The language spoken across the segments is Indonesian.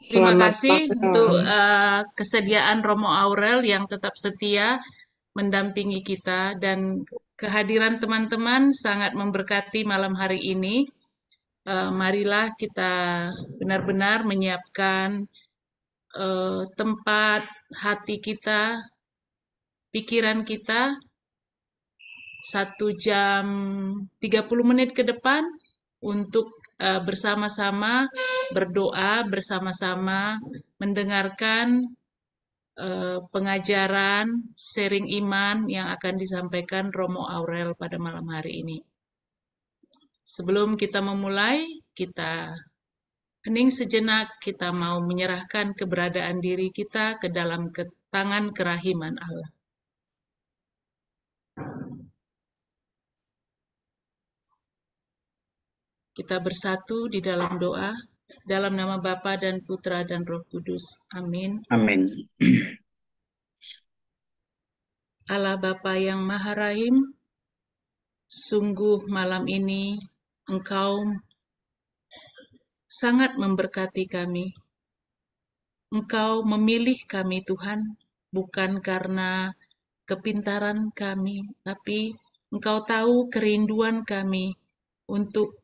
Terima Selamat kasih untuk malam. kesediaan Romo Aurel yang tetap setia mendampingi kita dan kehadiran teman-teman sangat memberkati malam hari ini. Marilah kita benar-benar menyiapkan tempat hati kita, pikiran kita 1 jam 30 menit ke depan untuk bersama-sama berdoa, bersama-sama mendengarkan pengajaran sharing iman yang akan disampaikan Romo Aurel pada malam hari ini. Sebelum kita memulai, kita hening sejenak, kita mau menyerahkan keberadaan diri kita ke dalam tangan kerahiman Allah. Kita bersatu di dalam doa, dalam nama Bapa dan Putra dan Roh Kudus. Amin. Amin. Allah Bapa yang Maha Rahim, sungguh malam ini Engkau sangat memberkati kami. Engkau memilih kami Tuhan, bukan karena kepintaran kami, tapi Engkau tahu kerinduan kami untuk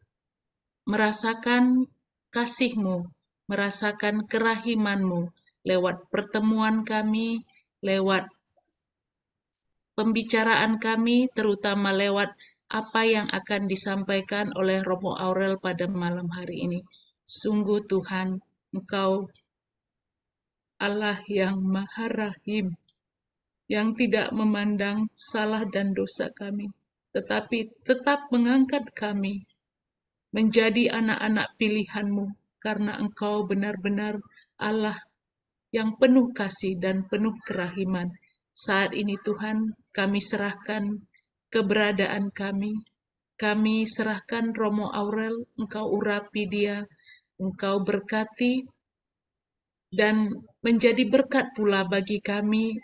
merasakan kasih-Mu, merasakan kerahiman-Mu lewat pertemuan kami, lewat pembicaraan kami, terutama lewat apa yang akan disampaikan oleh Romo Aurel pada malam hari ini. Sungguh Tuhan, Engkau Allah yang Maha Rahim, yang tidak memandang salah dan dosa kami, tetapi tetap mengangkat kami menjadi anak-anak pilihan-Mu, karena Engkau benar-benar Allah yang penuh kasih dan penuh kerahiman. Saat ini Tuhan, kami serahkan keberadaan kami serahkan Romo Aurel, Engkau urapi dia, Engkau berkati, dan menjadi berkat pula bagi kami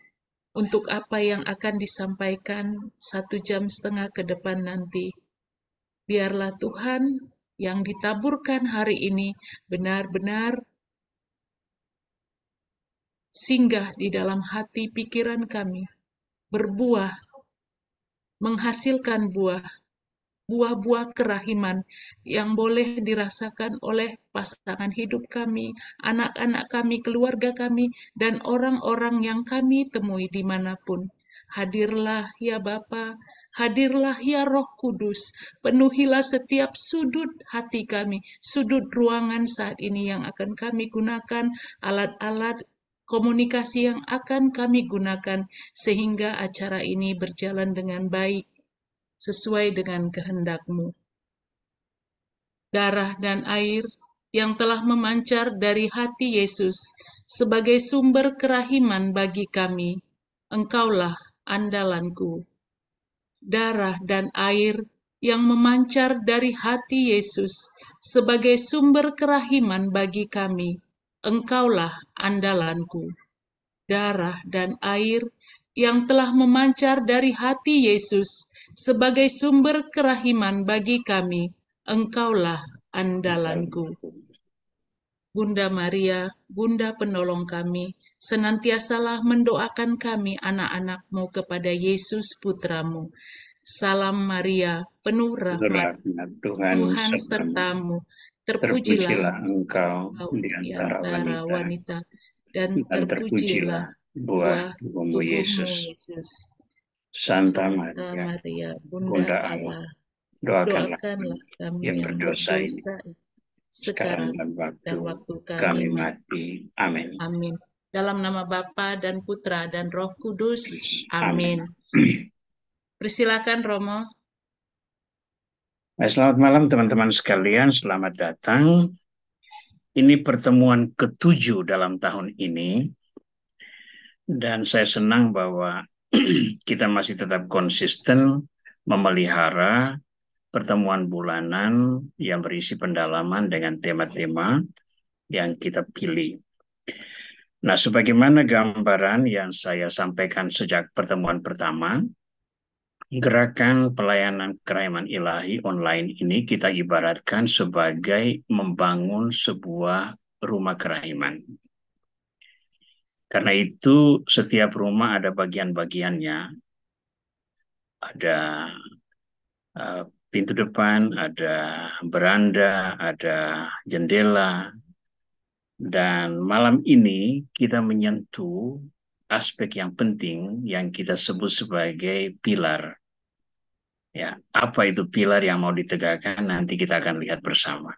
untuk apa yang akan disampaikan 1,5 jam ke depan nanti. Biarlah Tuhan yang ditaburkan hari ini benar-benar singgah di dalam hati pikiran kami, berbuah, menghasilkan buah-buah kerahiman yang boleh dirasakan oleh pasangan hidup kami, anak-anak kami, keluarga kami, dan orang-orang yang kami temui dimanapun. Hadirlah ya Bapa, hadirlah ya Roh Kudus, penuhilah setiap sudut hati kami, sudut ruangan saat ini yang akan kami gunakan, alat-alat komunikasi yang akan kami gunakan, sehingga acara ini berjalan dengan baik, sesuai dengan kehendak-Mu. Darah dan air yang telah memancar dari hati Yesus sebagai sumber kerahiman bagi kami, Engkaulah andalanku. Darah dan air yang memancar dari hati Yesus sebagai sumber kerahiman bagi kami, Engkaulah andalanku. Darah dan air yang telah memancar dari hati Yesus sebagai sumber kerahiman bagi kami, Engkaulah andalanku. Bunda Maria, Bunda penolong kami, senantiasalah mendoakan kami anak-anak-Mu kepada Yesus Putramu. Salam Maria, penuh rahmat, Rahmat Tuhan Tuhan sertamu. sertamu. Terpujilah Terpujilah engkau engkau di di antara antara wanita, wanita, dan dan terpujilah terpujilah buah buah tubuhmu tubuhmu, Yesus. Yesus. Santa Santa Maria, Maria, Bunda Bunda Allah, Allah, doakanlah kami doakanlah kami yang yang berdosa ini, berdosa sekarang sekarang dan dan waktu waktu kami kami mati. mati. Amin. Amin. Dalam nama Bapa dan Putra dan Roh Kudus. Amin. Amin. Persilakan Romo. Selamat malam teman-teman sekalian, selamat datang. Ini pertemuan ketujuh dalam tahun ini, dan saya senang bahwa kita masih tetap konsisten memelihara pertemuan bulanan yang berisi pendalaman dengan tema-tema yang kita pilih. Nah, sebagaimana gambaran yang saya sampaikan sejak pertemuan pertama, gerakan pelayanan kerahiman ilahi online ini kita ibaratkan sebagai membangun sebuah rumah kerahiman. Karena itu setiap rumah ada bagian-bagiannya, ada pintu depan, ada beranda, ada jendela, dan malam ini kita menyentuh aspek yang penting yang kita sebut sebagai pilar. Ya, apa itu pilar yang mau ditegakkan? Nanti kita akan lihat bersama.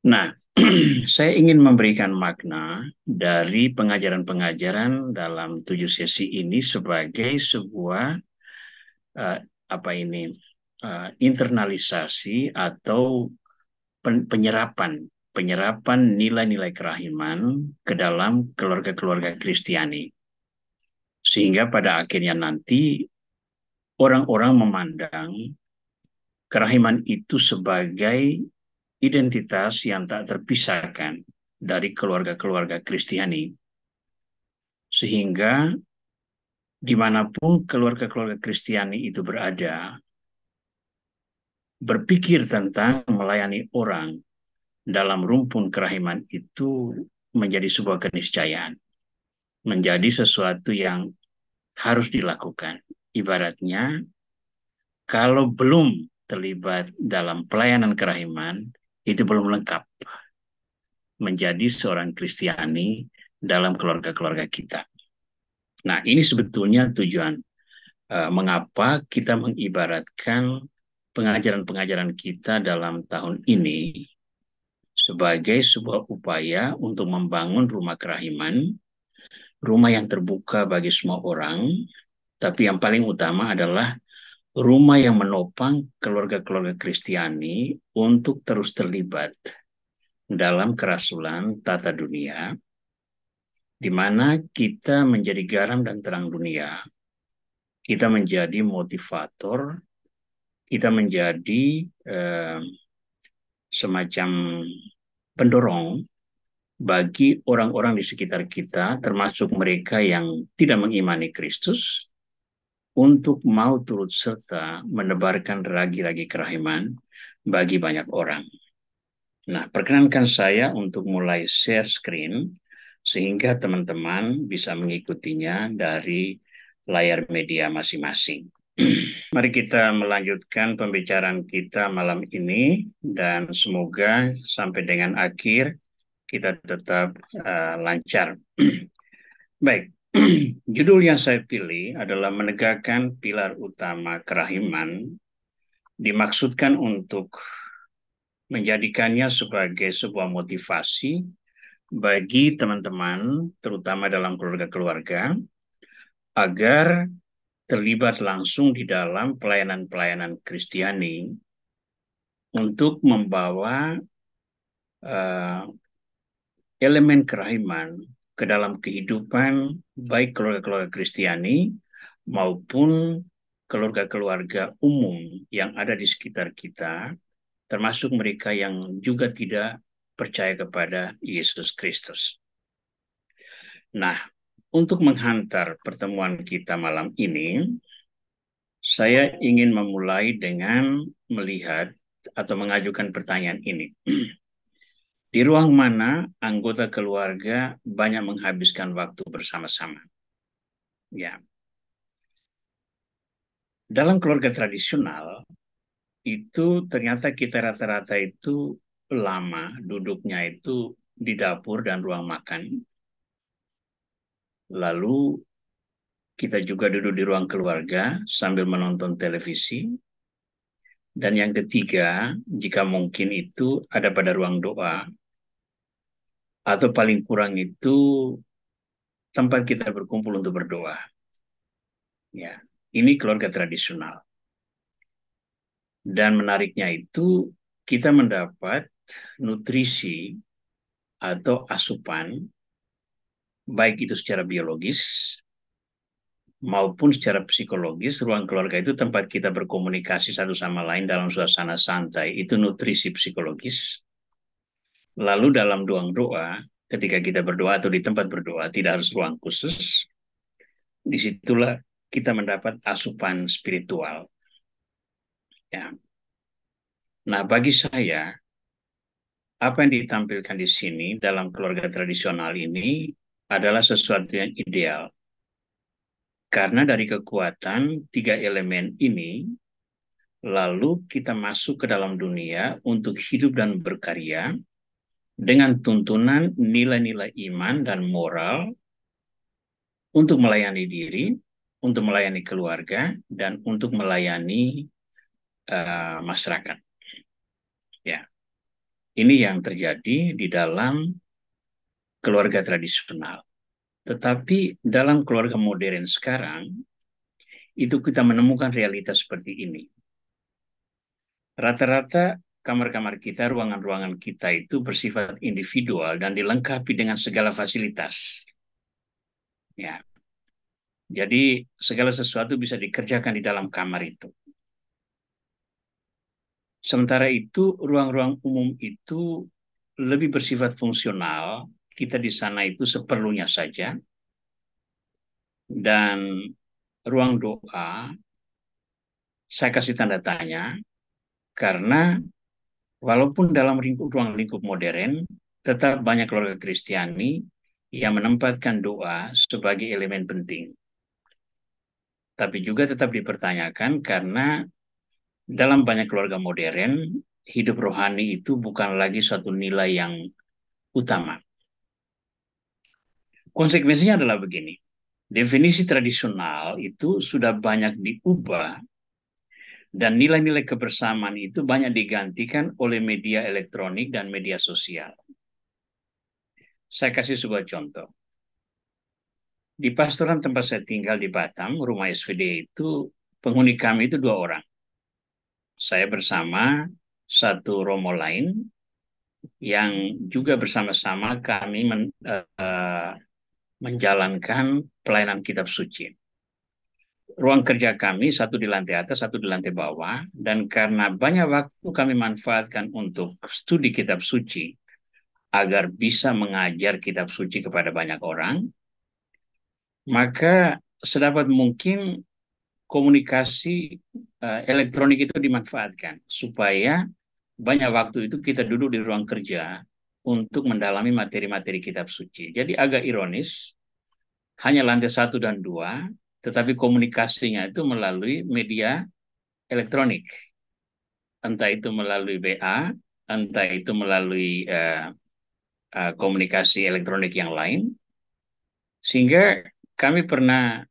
Nah, saya ingin memberikan makna dari pengajaran-pengajaran dalam 7 sesi ini sebagai sebuah uh, apa ini internalisasi atau penyerapan nilai-nilai kerahiman ke dalam keluarga-keluarga Kristiani, sehingga pada akhirnya nanti orang-orang memandang kerahiman itu sebagai identitas yang tak terpisahkan dari keluarga-keluarga Kristiani, sehingga dimanapun keluarga-keluarga Kristiani itu berada, berpikir tentang melayani orang dalam rumpun kerahiman itu menjadi sebuah keniscayaan, menjadi sesuatu yang harus dilakukan. Ibaratnya, kalau belum terlibat dalam pelayanan kerahiman, itu belum lengkap menjadi seorang Kristiani dalam keluarga-keluarga kita. Nah, ini sebetulnya tujuan mengapa kita mengibaratkan pengajaran-pengajaran kita dalam tahun ini sebagai sebuah upaya untuk membangun rumah kerahiman, rumah yang terbuka bagi semua orang, tapi yang paling utama adalah rumah yang menopang keluarga-keluarga Kristiani untuk terus terlibat dalam kerasulan tata dunia, di mana kita menjadi garam dan terang dunia, kita menjadi motivator, kita menjadi semacam pendorong bagi orang-orang di sekitar kita, termasuk mereka yang tidak mengimani Kristus, untuk mau turut serta menebarkan ragi-ragi kerahiman bagi banyak orang. Nah, perkenankan saya untuk mulai share screen, sehingga teman-teman bisa mengikutinya dari layar media masing-masing. Mari kita melanjutkan pembicaraan kita malam ini, dan semoga sampai dengan akhir kita tetap lancar. Baik, judul yang saya pilih adalah menegakkan pilar utama kerahiman, dimaksudkan untuk menjadikannya sebagai sebuah motivasi bagi teman-teman, terutama dalam keluarga-keluarga, agar terlibat langsung di dalam pelayanan-pelayanan Kristiani untuk membawa elemen kerahiman ke dalam kehidupan baik keluarga-keluarga Kristiani maupun keluarga-keluarga umum yang ada di sekitar kita, termasuk mereka yang juga tidak percaya kepada Yesus Kristus. Nah, untuk menghantar pertemuan kita malam ini, saya ingin memulai dengan melihat atau mengajukan pertanyaan ini. Di ruang mana anggota keluarga banyak menghabiskan waktu bersama-sama? Ya. Dalam keluarga tradisional, itu ternyata kita rata-rata itu lama duduknya itu di dapur dan ruang makan. Lalu kita juga duduk di ruang keluarga sambil menonton televisi. Dan yang ketiga, jika mungkin itu ada pada ruang doa, atau paling kurang itu tempat kita berkumpul untuk berdoa. Ya, ini keluarga tradisional. Dan menariknya itu kita mendapat nutrisi atau asupan, baik itu secara biologis maupun secara psikologis. Ruang keluarga itu tempat kita berkomunikasi satu sama lain dalam suasana santai, itu nutrisi psikologis. Lalu dalam ruang doa, ketika kita berdoa atau di tempat berdoa, tidak harus ruang khusus, disitulah kita mendapat asupan spiritual. Ya. Nah, bagi saya, apa yang ditampilkan di sini dalam keluarga tradisional ini adalah sesuatu yang ideal. Karena dari kekuatan tiga elemen ini, lalu kita masuk ke dalam dunia untuk hidup dan berkarya dengan tuntunan nilai-nilai iman dan moral untuk melayani diri, untuk melayani keluarga, dan untuk melayani masyarakat. Ya, ini yang terjadi di dalam keluarga tradisional. Tetapi dalam keluarga modern sekarang, itu kita menemukan realitas seperti ini. Rata-rata kamar-kamar kita, ruangan-ruangan kita itu bersifat individual dan dilengkapi dengan segala fasilitas. Ya, jadi segala sesuatu bisa dikerjakan di dalam kamar itu. Sementara itu, ruang-ruang umum itu lebih bersifat fungsional. Kita di sana itu seperlunya saja. Dan ruang doa, saya kasih tanda tanya, karena walaupun dalam ruang lingkup modern, tetap banyak keluarga Kristiani yang menempatkan doa sebagai elemen penting. Tapi juga tetap dipertanyakan karena dalam banyak keluarga modern, hidup rohani itu bukan lagi suatu nilai yang utama. Konsekuensinya adalah begini, definisi tradisional itu sudah banyak diubah dan nilai-nilai kebersamaan itu banyak digantikan oleh media elektronik dan media sosial. Saya kasih sebuah contoh. Di pastoran tempat saya tinggal di Batam, rumah SVD itu, penghuni kami itu 2 orang. Saya bersama satu romo lain yang juga bersama-sama kami menjalankan pelayanan kitab suci. Ruang kerja kami satu di lantai atas, satu di lantai bawah, dan karena banyak waktu kami manfaatkan untuk studi kitab suci agar bisa mengajar kitab suci kepada banyak orang, maka sedapat mungkin komunikasi elektronik itu dimanfaatkan supaya banyak waktu itu kita duduk di ruang kerja untuk mendalami materi-materi kitab suci. Jadi agak ironis, hanya lantai 1 dan 2, tetapi komunikasinya itu melalui media elektronik. Entah itu melalui WA, entah itu melalui komunikasi elektronik yang lain. Sehingga kami pernah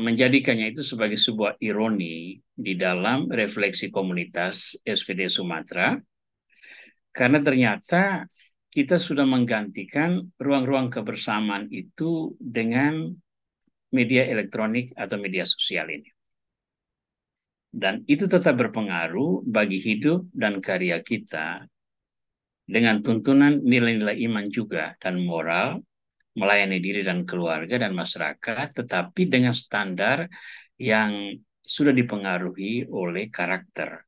menjadikannya itu sebagai sebuah ironi di dalam refleksi komunitas SVD Sumatera, karena ternyata kita sudah menggantikan ruang-ruang kebersamaan itu dengan media elektronik atau media sosial ini. Dan itu tetap berpengaruh bagi hidup dan karya kita dengan tuntunan nilai-nilai iman juga dan moral, melayani diri dan keluarga dan masyarakat, tetapi dengan standar yang sudah dipengaruhi oleh karakter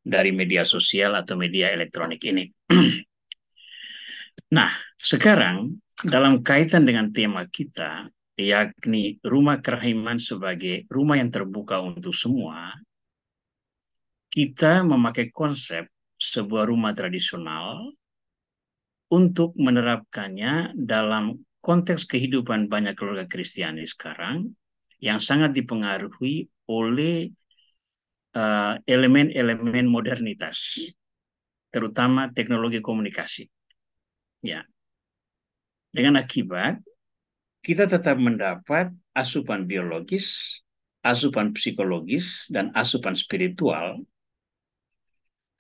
dari media sosial atau media elektronik ini. Nah, sekarang dalam kaitan dengan tema kita, yakni rumah kerahiman sebagai rumah yang terbuka untuk semua, kita memakai konsep sebuah rumah tradisional untuk menerapkannya dalam konteks kehidupan banyak keluarga Kristiani sekarang yang sangat dipengaruhi oleh elemen-elemen modernitas, terutama teknologi komunikasi. Ya, dengan akibat kita tetap mendapat asupan biologis, asupan psikologis, dan asupan spiritual.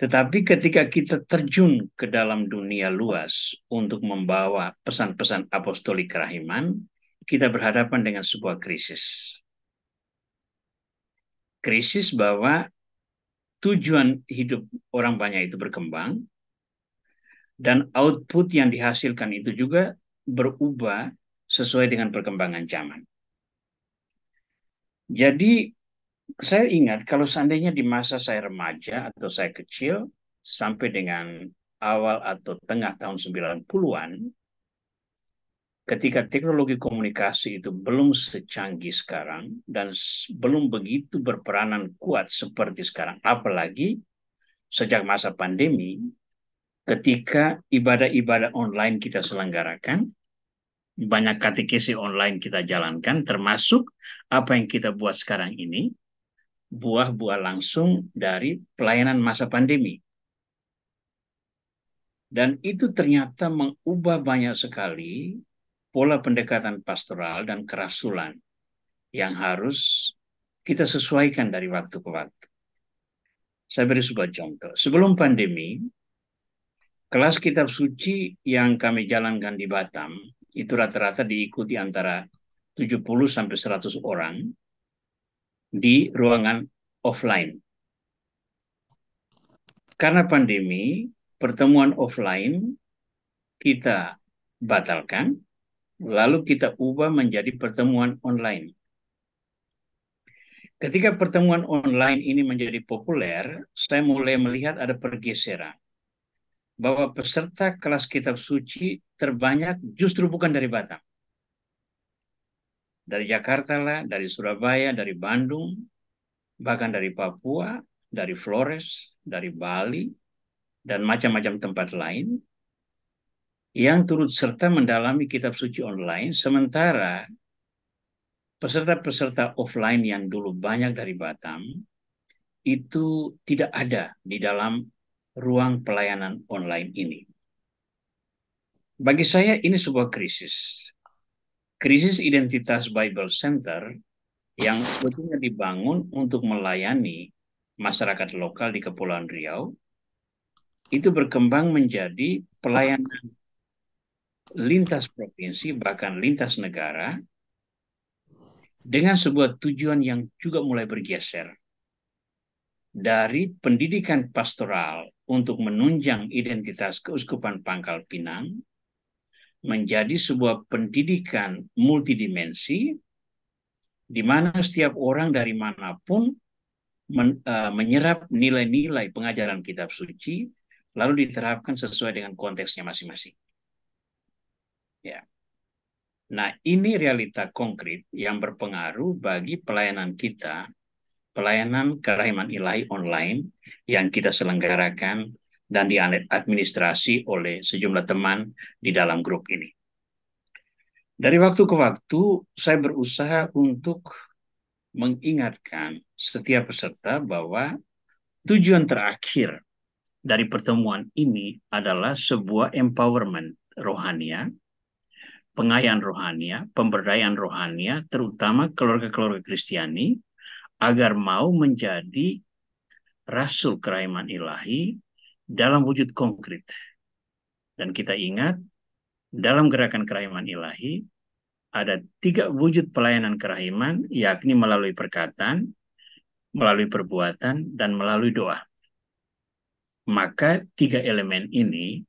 Tetapi ketika kita terjun ke dalam dunia luas untuk membawa pesan-pesan apostolik kerahiman, kita berhadapan dengan sebuah krisis. Krisis bahwa tujuan hidup orang banyak itu berkembang, dan output yang dihasilkan itu juga berubah sesuai dengan perkembangan zaman. Jadi saya ingat kalau seandainya di masa saya remaja atau saya kecil sampai dengan awal atau tengah tahun 90-an, ketika teknologi komunikasi itu belum secanggih sekarang dan belum begitu berperanan kuat seperti sekarang, apalagi sejak masa pandemi, ketika ibadah-ibadah online kita selenggarakan, banyak katekesi online kita jalankan, termasuk apa yang kita buat sekarang ini, buah-buah langsung dari pelayanan masa pandemi. Dan itu ternyata mengubah banyak sekali pola pendekatan pastoral dan kerasulan yang harus kita sesuaikan dari waktu ke waktu. Saya beri sebuah contoh. Sebelum pandemi, kelas kitab suci yang kami jalankan di Batam, itu rata-rata diikuti antara 70 sampai 100 orang di ruangan offline. Karena pandemi, pertemuan offline kita batalkan, lalu kita ubah menjadi pertemuan online. Ketika pertemuan online ini menjadi populer, saya mulai melihat ada pergeseran. Bahwa peserta kelas kitab suci terbanyak justru bukan dari Batam. Dari Jakarta lah, dari Surabaya, dari Bandung, bahkan dari Papua, dari Flores, dari Bali, dan macam-macam tempat lain yang turut serta mendalami kitab suci online, sementara peserta-peserta offline yang dulu banyak dari Batam itu tidak ada di dalam ruang pelayanan online ini. Bagi saya ini sebuah krisis. Krisis identitas Bible Center yang sebetulnya dibangun untuk melayani masyarakat lokal di Kepulauan Riau itu berkembang menjadi pelayanan lintas provinsi bahkan lintas negara dengan sebuah tujuan yang juga mulai bergeser dari pendidikan pastoral untuk menunjang identitas Keuskupan Pangkal Pinang menjadi sebuah pendidikan multidimensi di mana setiap orang dari manapun menyerap nilai-nilai pengajaran kitab suci lalu diterapkan sesuai dengan konteksnya masing-masing. Ya. Nah, ini realita konkret yang berpengaruh bagi pelayanan kita, pelayanan kerahiman ilahi online yang kita selenggarakan dan diadministrasi oleh sejumlah teman di dalam grup ini. Dari waktu ke waktu, saya berusaha untuk mengingatkan setiap peserta bahwa tujuan terakhir dari pertemuan ini adalah sebuah empowerment rohania, pengayaan rohania, pemberdayaan rohania, terutama keluarga-keluarga Kristiani, agar mau menjadi rasul kerahiman ilahi dalam wujud konkret. Dan kita ingat, dalam gerakan kerahiman ilahi, ada 3 wujud pelayanan kerahiman, yakni melalui perkataan, melalui perbuatan, dan melalui doa. Maka 3 elemen ini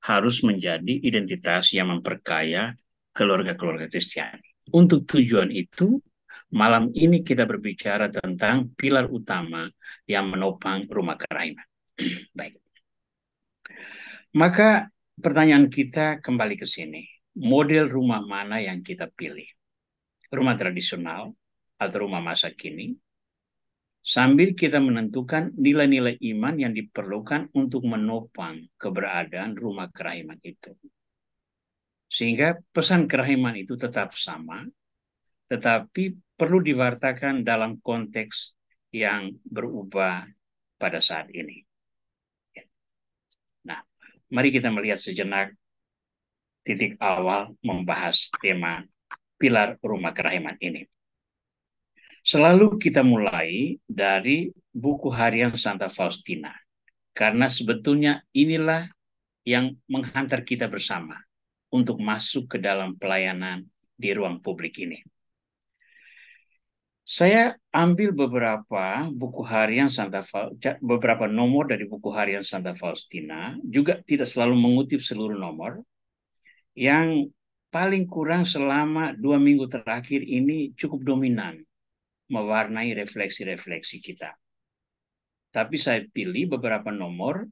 harus menjadi identitas yang memperkaya keluarga-keluarga Kristen. Untuk tujuan itu, malam ini kita berbicara tentang pilar utama yang menopang rumah kerahiman. Baik. Maka pertanyaan kita kembali ke sini. Model rumah mana yang kita pilih? Rumah tradisional atau rumah masa kini? Sambil kita menentukan nilai-nilai iman yang diperlukan untuk menopang keberadaan rumah kerahiman itu. Sehingga pesan kerahiman itu tetap sama, tetapi perlu diwartakan dalam konteks yang berubah pada saat ini. Nah, mari kita melihat sejenak titik awal membahas tema pilar rumah kerahiman ini. Selalu kita mulai dari buku harian Santa Faustina, karena sebetulnya inilah yang menghantar kita bersama untuk masuk ke dalam pelayanan di ruang publik ini. Saya ambil beberapa buku harian beberapa nomor dari buku harian Santa Faustina, juga tidak selalu mengutip seluruh nomor, yang paling kurang selama 2 minggu terakhir ini cukup dominan mewarnai refleksi-refleksi kita. Tapi saya pilih beberapa nomor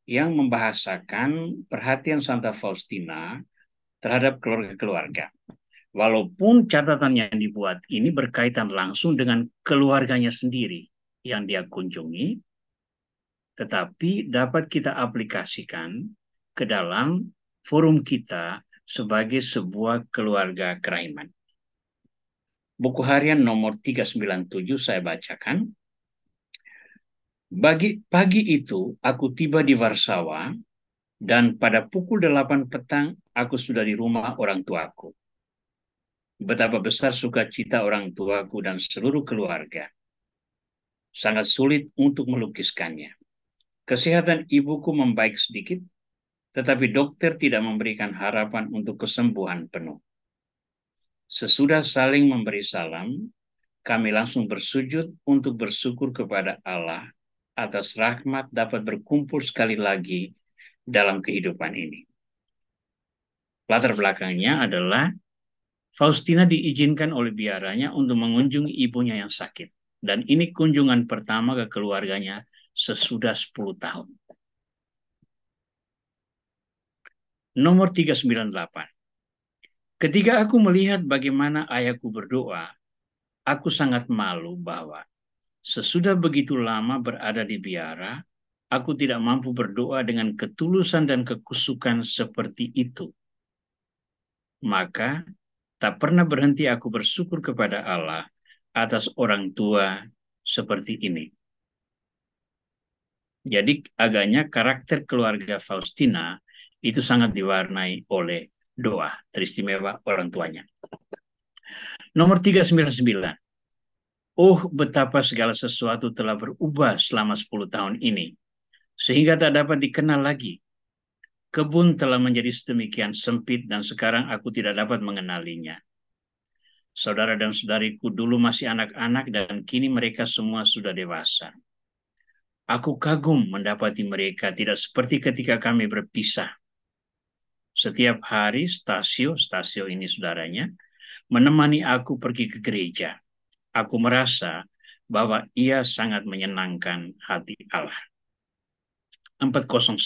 yang membahasakan perhatian Santa Faustina terhadap keluarga-keluarga. Walaupun catatan yang dibuat ini berkaitan langsung dengan keluarganya sendiri yang dia kunjungi, tetapi dapat kita aplikasikan ke dalam forum kita sebagai sebuah keluarga kerahiman. Buku harian nomor 397 saya bacakan. Pagi itu aku tiba di Warsawa dan pada pukul 8 petang aku sudah di rumah orang tuaku. Betapa besar sukacita orang tuaku dan seluruh keluarga. Sangat sulit untuk melukiskannya. Kesehatan ibuku membaik sedikit, tetapi dokter tidak memberikan harapan untuk kesembuhan penuh. Sesudah saling memberi salam, kami langsung bersujud untuk bersyukur kepada Allah atas rahmat dapat berkumpul sekali lagi dalam kehidupan ini. Latar belakangnya adalah Faustina diizinkan oleh biaranya untuk mengunjungi ibunya yang sakit. Dan ini kunjungan pertama ke keluarganya sesudah 10 tahun. Nomor 398. Ketika aku melihat bagaimana ayahku berdoa, aku sangat malu bahwa sesudah begitu lama berada di biara, aku tidak mampu berdoa dengan ketulusan dan kekusukan seperti itu. Maka tak pernah berhenti aku bersyukur kepada Allah atas orang tua seperti ini. Jadi agaknya karakter keluarga Faustina itu sangat diwarnai oleh doa teristimewa orang tuanya. Nomor 399. Oh, betapa segala sesuatu telah berubah selama 10 tahun ini, sehingga tak dapat dikenal lagi. Kebun telah menjadi sedemikian sempit dan sekarang aku tidak dapat mengenalinya. Saudara dan saudariku dulu masih anak-anak dan kini mereka semua sudah dewasa. Aku kagum mendapati mereka tidak seperti ketika kami berpisah. Setiap hari Stasio ini saudaranya, menemani aku pergi ke gereja. Aku merasa bahwa ia sangat menyenangkan hati Allah. 401.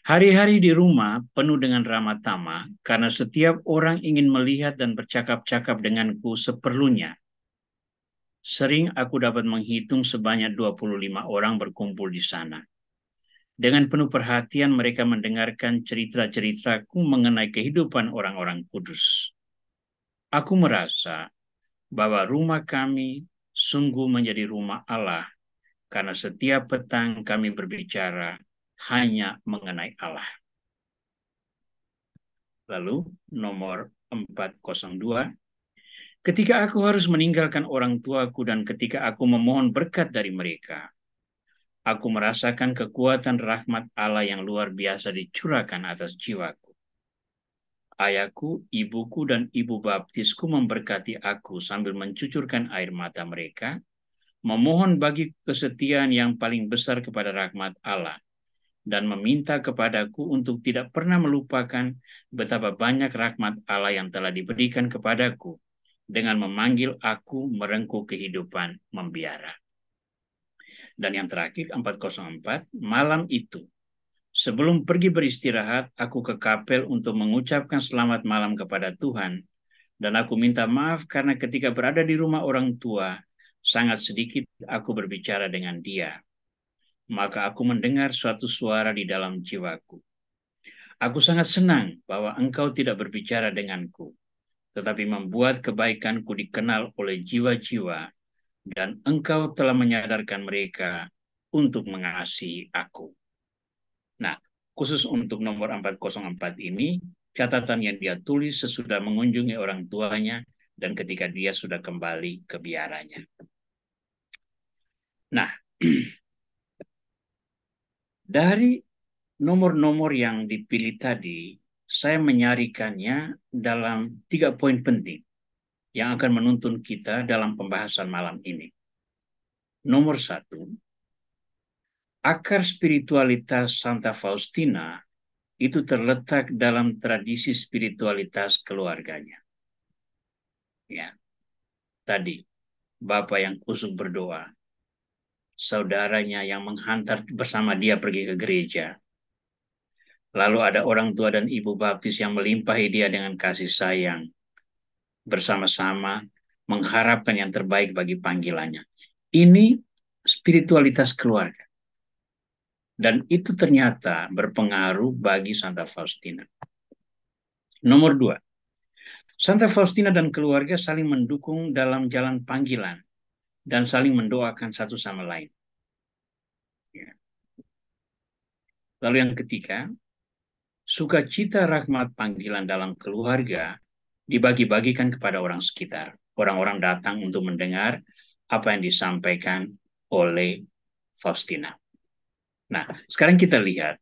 Hari-hari di rumah penuh dengan ramah tamah karena setiap orang ingin melihat dan bercakap-cakap denganku seperlunya. Sering aku dapat menghitung sebanyak 25 orang berkumpul di sana. Dengan penuh perhatian mereka mendengarkan cerita-ceritaku mengenai kehidupan orang-orang kudus. Aku merasa bahwa rumah kami sungguh menjadi rumah Allah karena setiap petang kami berbicara hanya mengenai Allah. Lalu nomor 402. Ketika aku harus meninggalkan orang tuaku dan ketika aku memohon berkat dari mereka, aku merasakan kekuatan rahmat Allah yang luar biasa dicurahkan atas jiwaku. Ayahku, ibuku, dan ibu baptisku memberkati aku sambil mencucurkan air mata mereka, memohon bagi kesetiaan yang paling besar kepada rahmat Allah, dan meminta kepadaku untuk tidak pernah melupakan betapa banyak rahmat Allah yang telah diberikan kepadaku dengan memanggil aku merengkuh kehidupan membiara. Dan yang terakhir 404, malam itu sebelum pergi beristirahat, aku ke kapel untuk mengucapkan selamat malam kepada Tuhan. Dan aku minta maaf karena ketika berada di rumah orang tua, sangat sedikit aku berbicara dengan dia. Maka aku mendengar suatu suara di dalam jiwaku. Aku sangat senang bahwa engkau tidak berbicara denganku, tetapi membuat kebaikanku dikenal oleh jiwa-jiwa, dan engkau telah menyadarkan mereka untuk mengasihi aku. Nah, khusus untuk nomor 404 ini, catatan yang dia tulis sesudah mengunjungi orang tuanya dan ketika dia sudah kembali ke biaranya. Nah, dari nomor-nomor yang dipilih tadi, saya menyarikannya dalam 3 poin penting yang akan menuntun kita dalam pembahasan malam ini. Nomor 1, akar spiritualitas Santa Faustina itu terletak dalam tradisi spiritualitas keluarganya. Ya, tadi Bapak yang kusuk berdoa, saudaranya yang menghantar bersama dia pergi ke gereja, lalu ada orang tua dan ibu baptis yang melimpahi dia dengan kasih sayang, bersama-sama mengharapkan yang terbaik bagi panggilannya. Ini spiritualitas keluarga. Dan itu ternyata berpengaruh bagi Santa Faustina. Nomor dua, Santa Faustina dan keluarga saling mendukung dalam jalan panggilan dan saling mendoakan satu sama lain. Ya. Lalu yang ketiga, sukacita rahmat panggilan dalam keluarga dibagi-bagikan kepada orang sekitar. Orang-orang datang untuk mendengar apa yang disampaikan oleh Faustina. Nah, sekarang kita lihat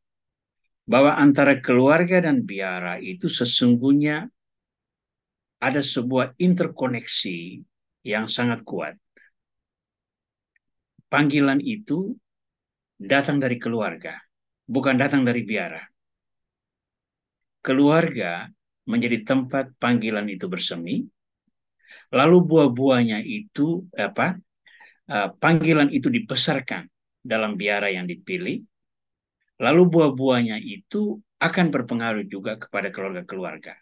bahwa antara keluarga dan biara itu sesungguhnya ada sebuah interkoneksi yang sangat kuat. Panggilan itu datang dari keluarga, bukan datang dari biara. Keluarga menjadi tempat panggilan itu bersemi, lalu buah-buahnya itu panggilan itu dibesarkan dalam biara yang dipilih, lalu buah-buahnya itu akan berpengaruh juga kepada keluarga-keluarga.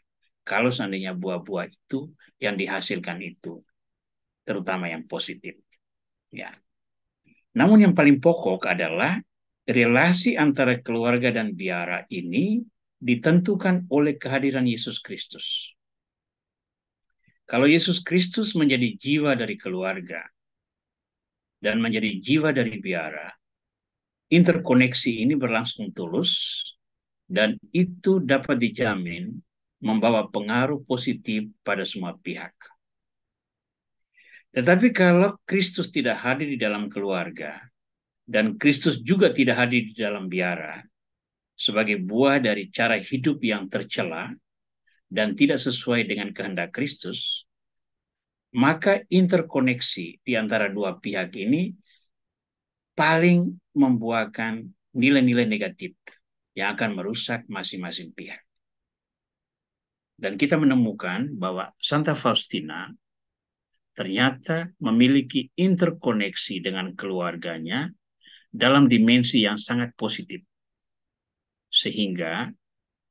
Kalau seandainya buah-buah itu yang dihasilkan itu, terutama yang positif. Ya. Namun yang paling pokok adalah relasi antara keluarga dan biara ini ditentukan oleh kehadiran Yesus Kristus. Kalau Yesus Kristus menjadi jiwa dari keluarga dan menjadi jiwa dari biara, interkoneksi ini berlangsung tulus dan itu dapat dijamin membawa pengaruh positif pada semua pihak. Tetapi kalau Kristus tidak hadir di dalam keluarga dan Kristus juga tidak hadir di dalam biara sebagai buah dari cara hidup yang tercela dan tidak sesuai dengan kehendak Kristus, maka interkoneksi di antara dua pihak ini paling membuahkan nilai-nilai negatif yang akan merusak masing-masing pihak. Dan kita menemukan bahwa Santa Faustina ternyata memiliki interkoneksi dengan keluarganya dalam dimensi yang sangat positif. Sehingga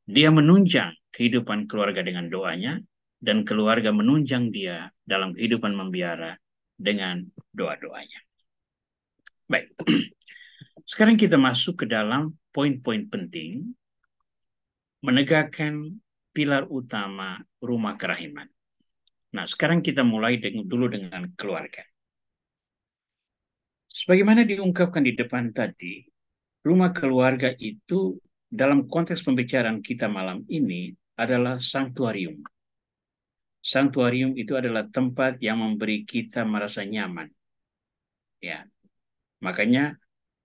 dia menunjang kehidupan keluarga dengan doanya, dan keluarga menunjang dia dalam kehidupan membiara dengan doa-doanya. Baik, sekarang kita masuk ke dalam poin-poin penting menegakkan pilar utama rumah kerahiman. Nah, sekarang kita mulai dulu dengan keluarga. Sebagaimana diungkapkan di depan tadi, rumah keluarga itu dalam konteks pembicaraan kita malam ini adalah sanktuarium. Sanktuarium itu adalah tempat yang memberi kita merasa nyaman. Ya, makanya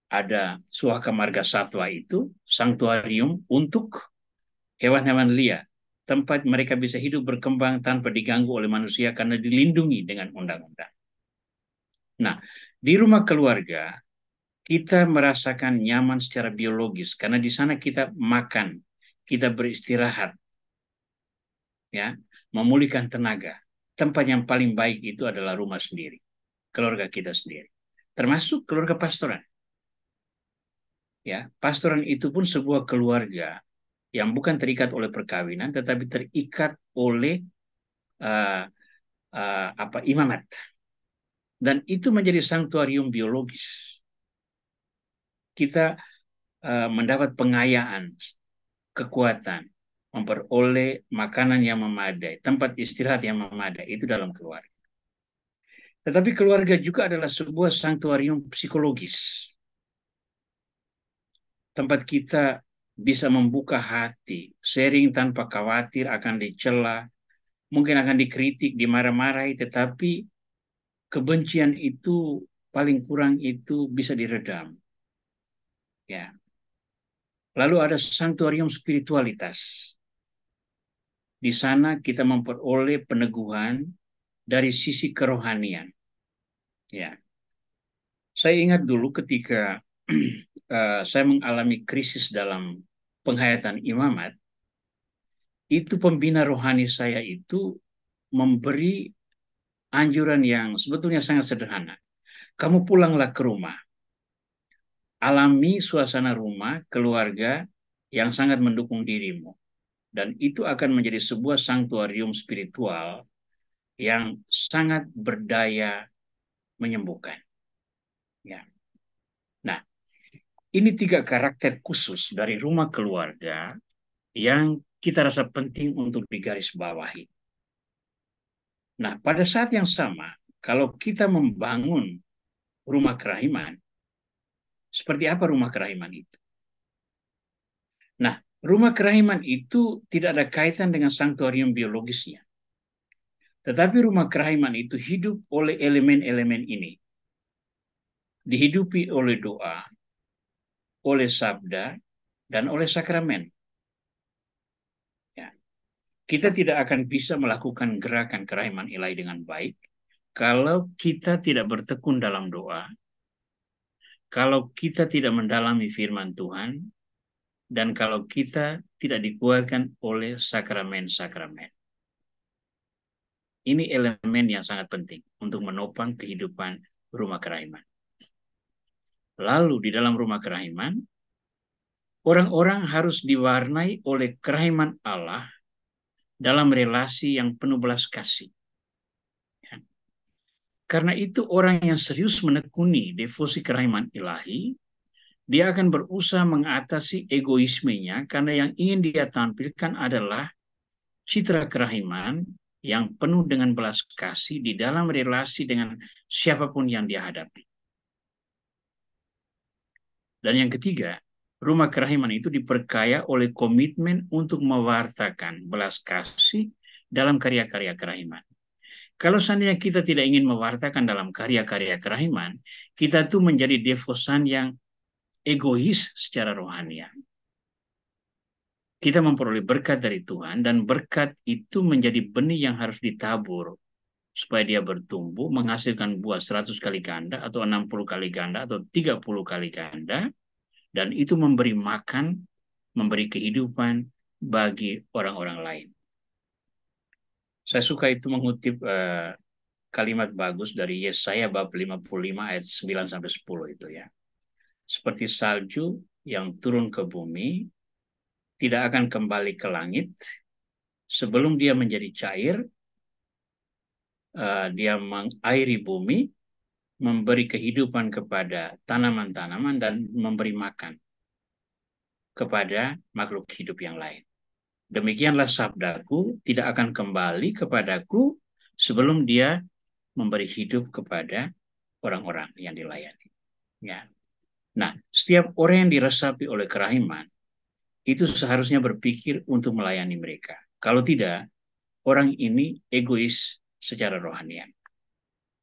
ada Suaka Marga Satwa itu sanktuarium untuk hewan-hewan liar. Tempat mereka bisa hidup berkembang tanpa diganggu oleh manusia karena dilindungi dengan undang-undang. Nah, di rumah keluarga kita merasakan nyaman secara biologis karena di sana kita makan, kita beristirahat, ya, memulihkan tenaga. Tempat yang paling baik itu adalah rumah sendiri, keluarga kita sendiri, termasuk keluarga pastoran. Ya, pastoran itu pun sebuah keluarga yang bukan terikat oleh perkawinan, tetapi terikat oleh imamat, dan itu menjadi sanktuarium biologis. Kita mendapat pengayaan, kekuatan, memperoleh makanan yang memadai, tempat istirahat yang memadai, itu dalam keluarga. Tetapi keluarga juga adalah sebuah sanktuarium psikologis. Tempat kita bisa membuka hati, sharing tanpa khawatir akan dicela, mungkin akan dikritik, dimarah-marahi, tetapi kebencian itu paling kurang itu bisa diredam. Ya. Lalu ada sanktuarium spiritualitas. Di sana kita memperoleh peneguhan dari sisi kerohanian. Ya, saya ingat dulu ketika saya mengalami krisis dalam penghayatan imamat, itu pembina rohani saya itu memberi anjuran yang sebetulnya sangat sederhana. Kamu pulanglah ke rumah, alami suasana rumah, keluarga yang sangat mendukung dirimu. Dan itu akan menjadi sebuah sanktuarium spiritual yang sangat berdaya menyembuhkan. Ya. Nah, Ini 3 karakter khusus dari rumah keluarga yang kita rasa penting untuk digarisbawahi. Nah, pada saat yang sama, kalau kita membangun rumah kerahiman, seperti apa rumah kerahiman itu? Nah, rumah kerahiman itu tidak ada kaitan dengan sanktuarium biologisnya. Tetapi rumah kerahiman itu hidup oleh elemen-elemen ini. Dihidupi oleh doa, oleh sabda, dan oleh sakramen. Ya. Kita tidak akan bisa melakukan gerakan kerahiman ilahi dengan baik kalau kita tidak bertekun dalam doa, kalau kita tidak mendalami firman Tuhan, dan kalau kita tidak dikuatkan oleh sakramen-sakramen. Ini elemen yang sangat penting untuk menopang kehidupan rumah kerahiman. Lalu di dalam rumah kerahiman, orang-orang harus diwarnai oleh kerahiman Allah dalam relasi yang penuh belas kasih. Karena itu orang yang serius menekuni devosi kerahiman ilahi, dia akan berusaha mengatasi egoismenya karena yang ingin dia tampilkan adalah citra kerahiman yang penuh dengan belas kasih di dalam relasi dengan siapapun yang dia hadapi. Dan yang ketiga, rumah kerahiman itu diperkaya oleh komitmen untuk mewartakan belas kasih dalam karya-karya kerahiman. Kalau seandainya kita tidak ingin mewartakan dalam karya-karya kerahiman, kita tuh menjadi devosan yang egois secara rohani. Kita memperoleh berkat dari Tuhan, dan berkat itu menjadi benih yang harus ditabur supaya dia bertumbuh, menghasilkan buah 100 kali ganda, atau 60 kali ganda, atau 30 kali ganda, dan itu memberi makan, memberi kehidupan bagi orang-orang lain. Saya suka itu mengutip kalimat bagus dari Yesaya bab 55 ayat 9-10 itu ya. Seperti salju yang turun ke bumi, tidak akan kembali ke langit, sebelum dia menjadi cair, dia mengairi bumi, memberi kehidupan kepada tanaman-tanaman, dan memberi makan kepada makhluk hidup yang lain. Demikianlah sabdaku tidak akan kembali kepadaku sebelum dia memberi hidup kepada orang-orang yang dilayani. Ya. Nah, setiap orang yang diresapi oleh kerahiman itu seharusnya berpikir untuk melayani mereka. Kalau tidak, orang ini egois secara rohanian.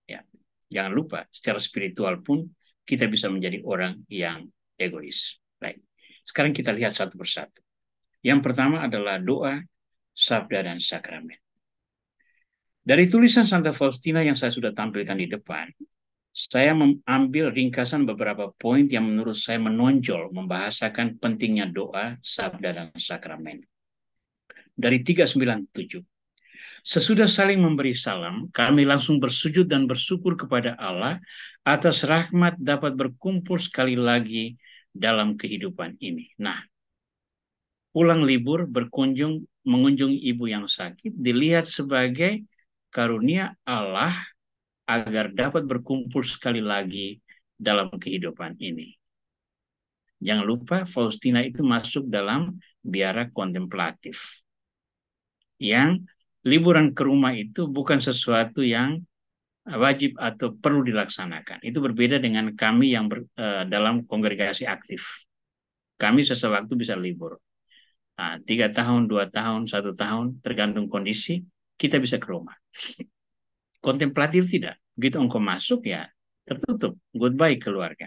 Ya. Jangan lupa, secara spiritual pun kita bisa menjadi orang yang egois. Baik. Sekarang kita lihat satu persatu. Yang pertama adalah doa, sabda, dan sakramen. Dari tulisan Santa Faustina yang saya sudah tampilkan di depan, saya mengambil ringkasan beberapa poin yang menurut saya menonjol membahasakan pentingnya doa, sabda, dan sakramen. Dari 397. Sesudah saling memberi salam, kami langsung bersujud dan bersyukur kepada Allah atas rahmat dapat berkumpul sekali lagi dalam kehidupan ini. Nah, pulang libur mengunjungi ibu yang sakit dilihat sebagai karunia Allah agar dapat berkumpul sekali lagi dalam kehidupan ini. Jangan lupa Faustina itu masuk dalam biara kontemplatif. Yang liburan ke rumah itu bukan sesuatu yang wajib atau perlu dilaksanakan. Itu berbeda dengan kami yang dalam kongregasi aktif. Kami sesewaktu bisa libur. 3 tahun, 2 tahun, 1 tahun, tergantung kondisi, kita bisa ke rumah. Kontemplatif tidak. Begitu engkau masuk, ya tertutup. Goodbye keluarga.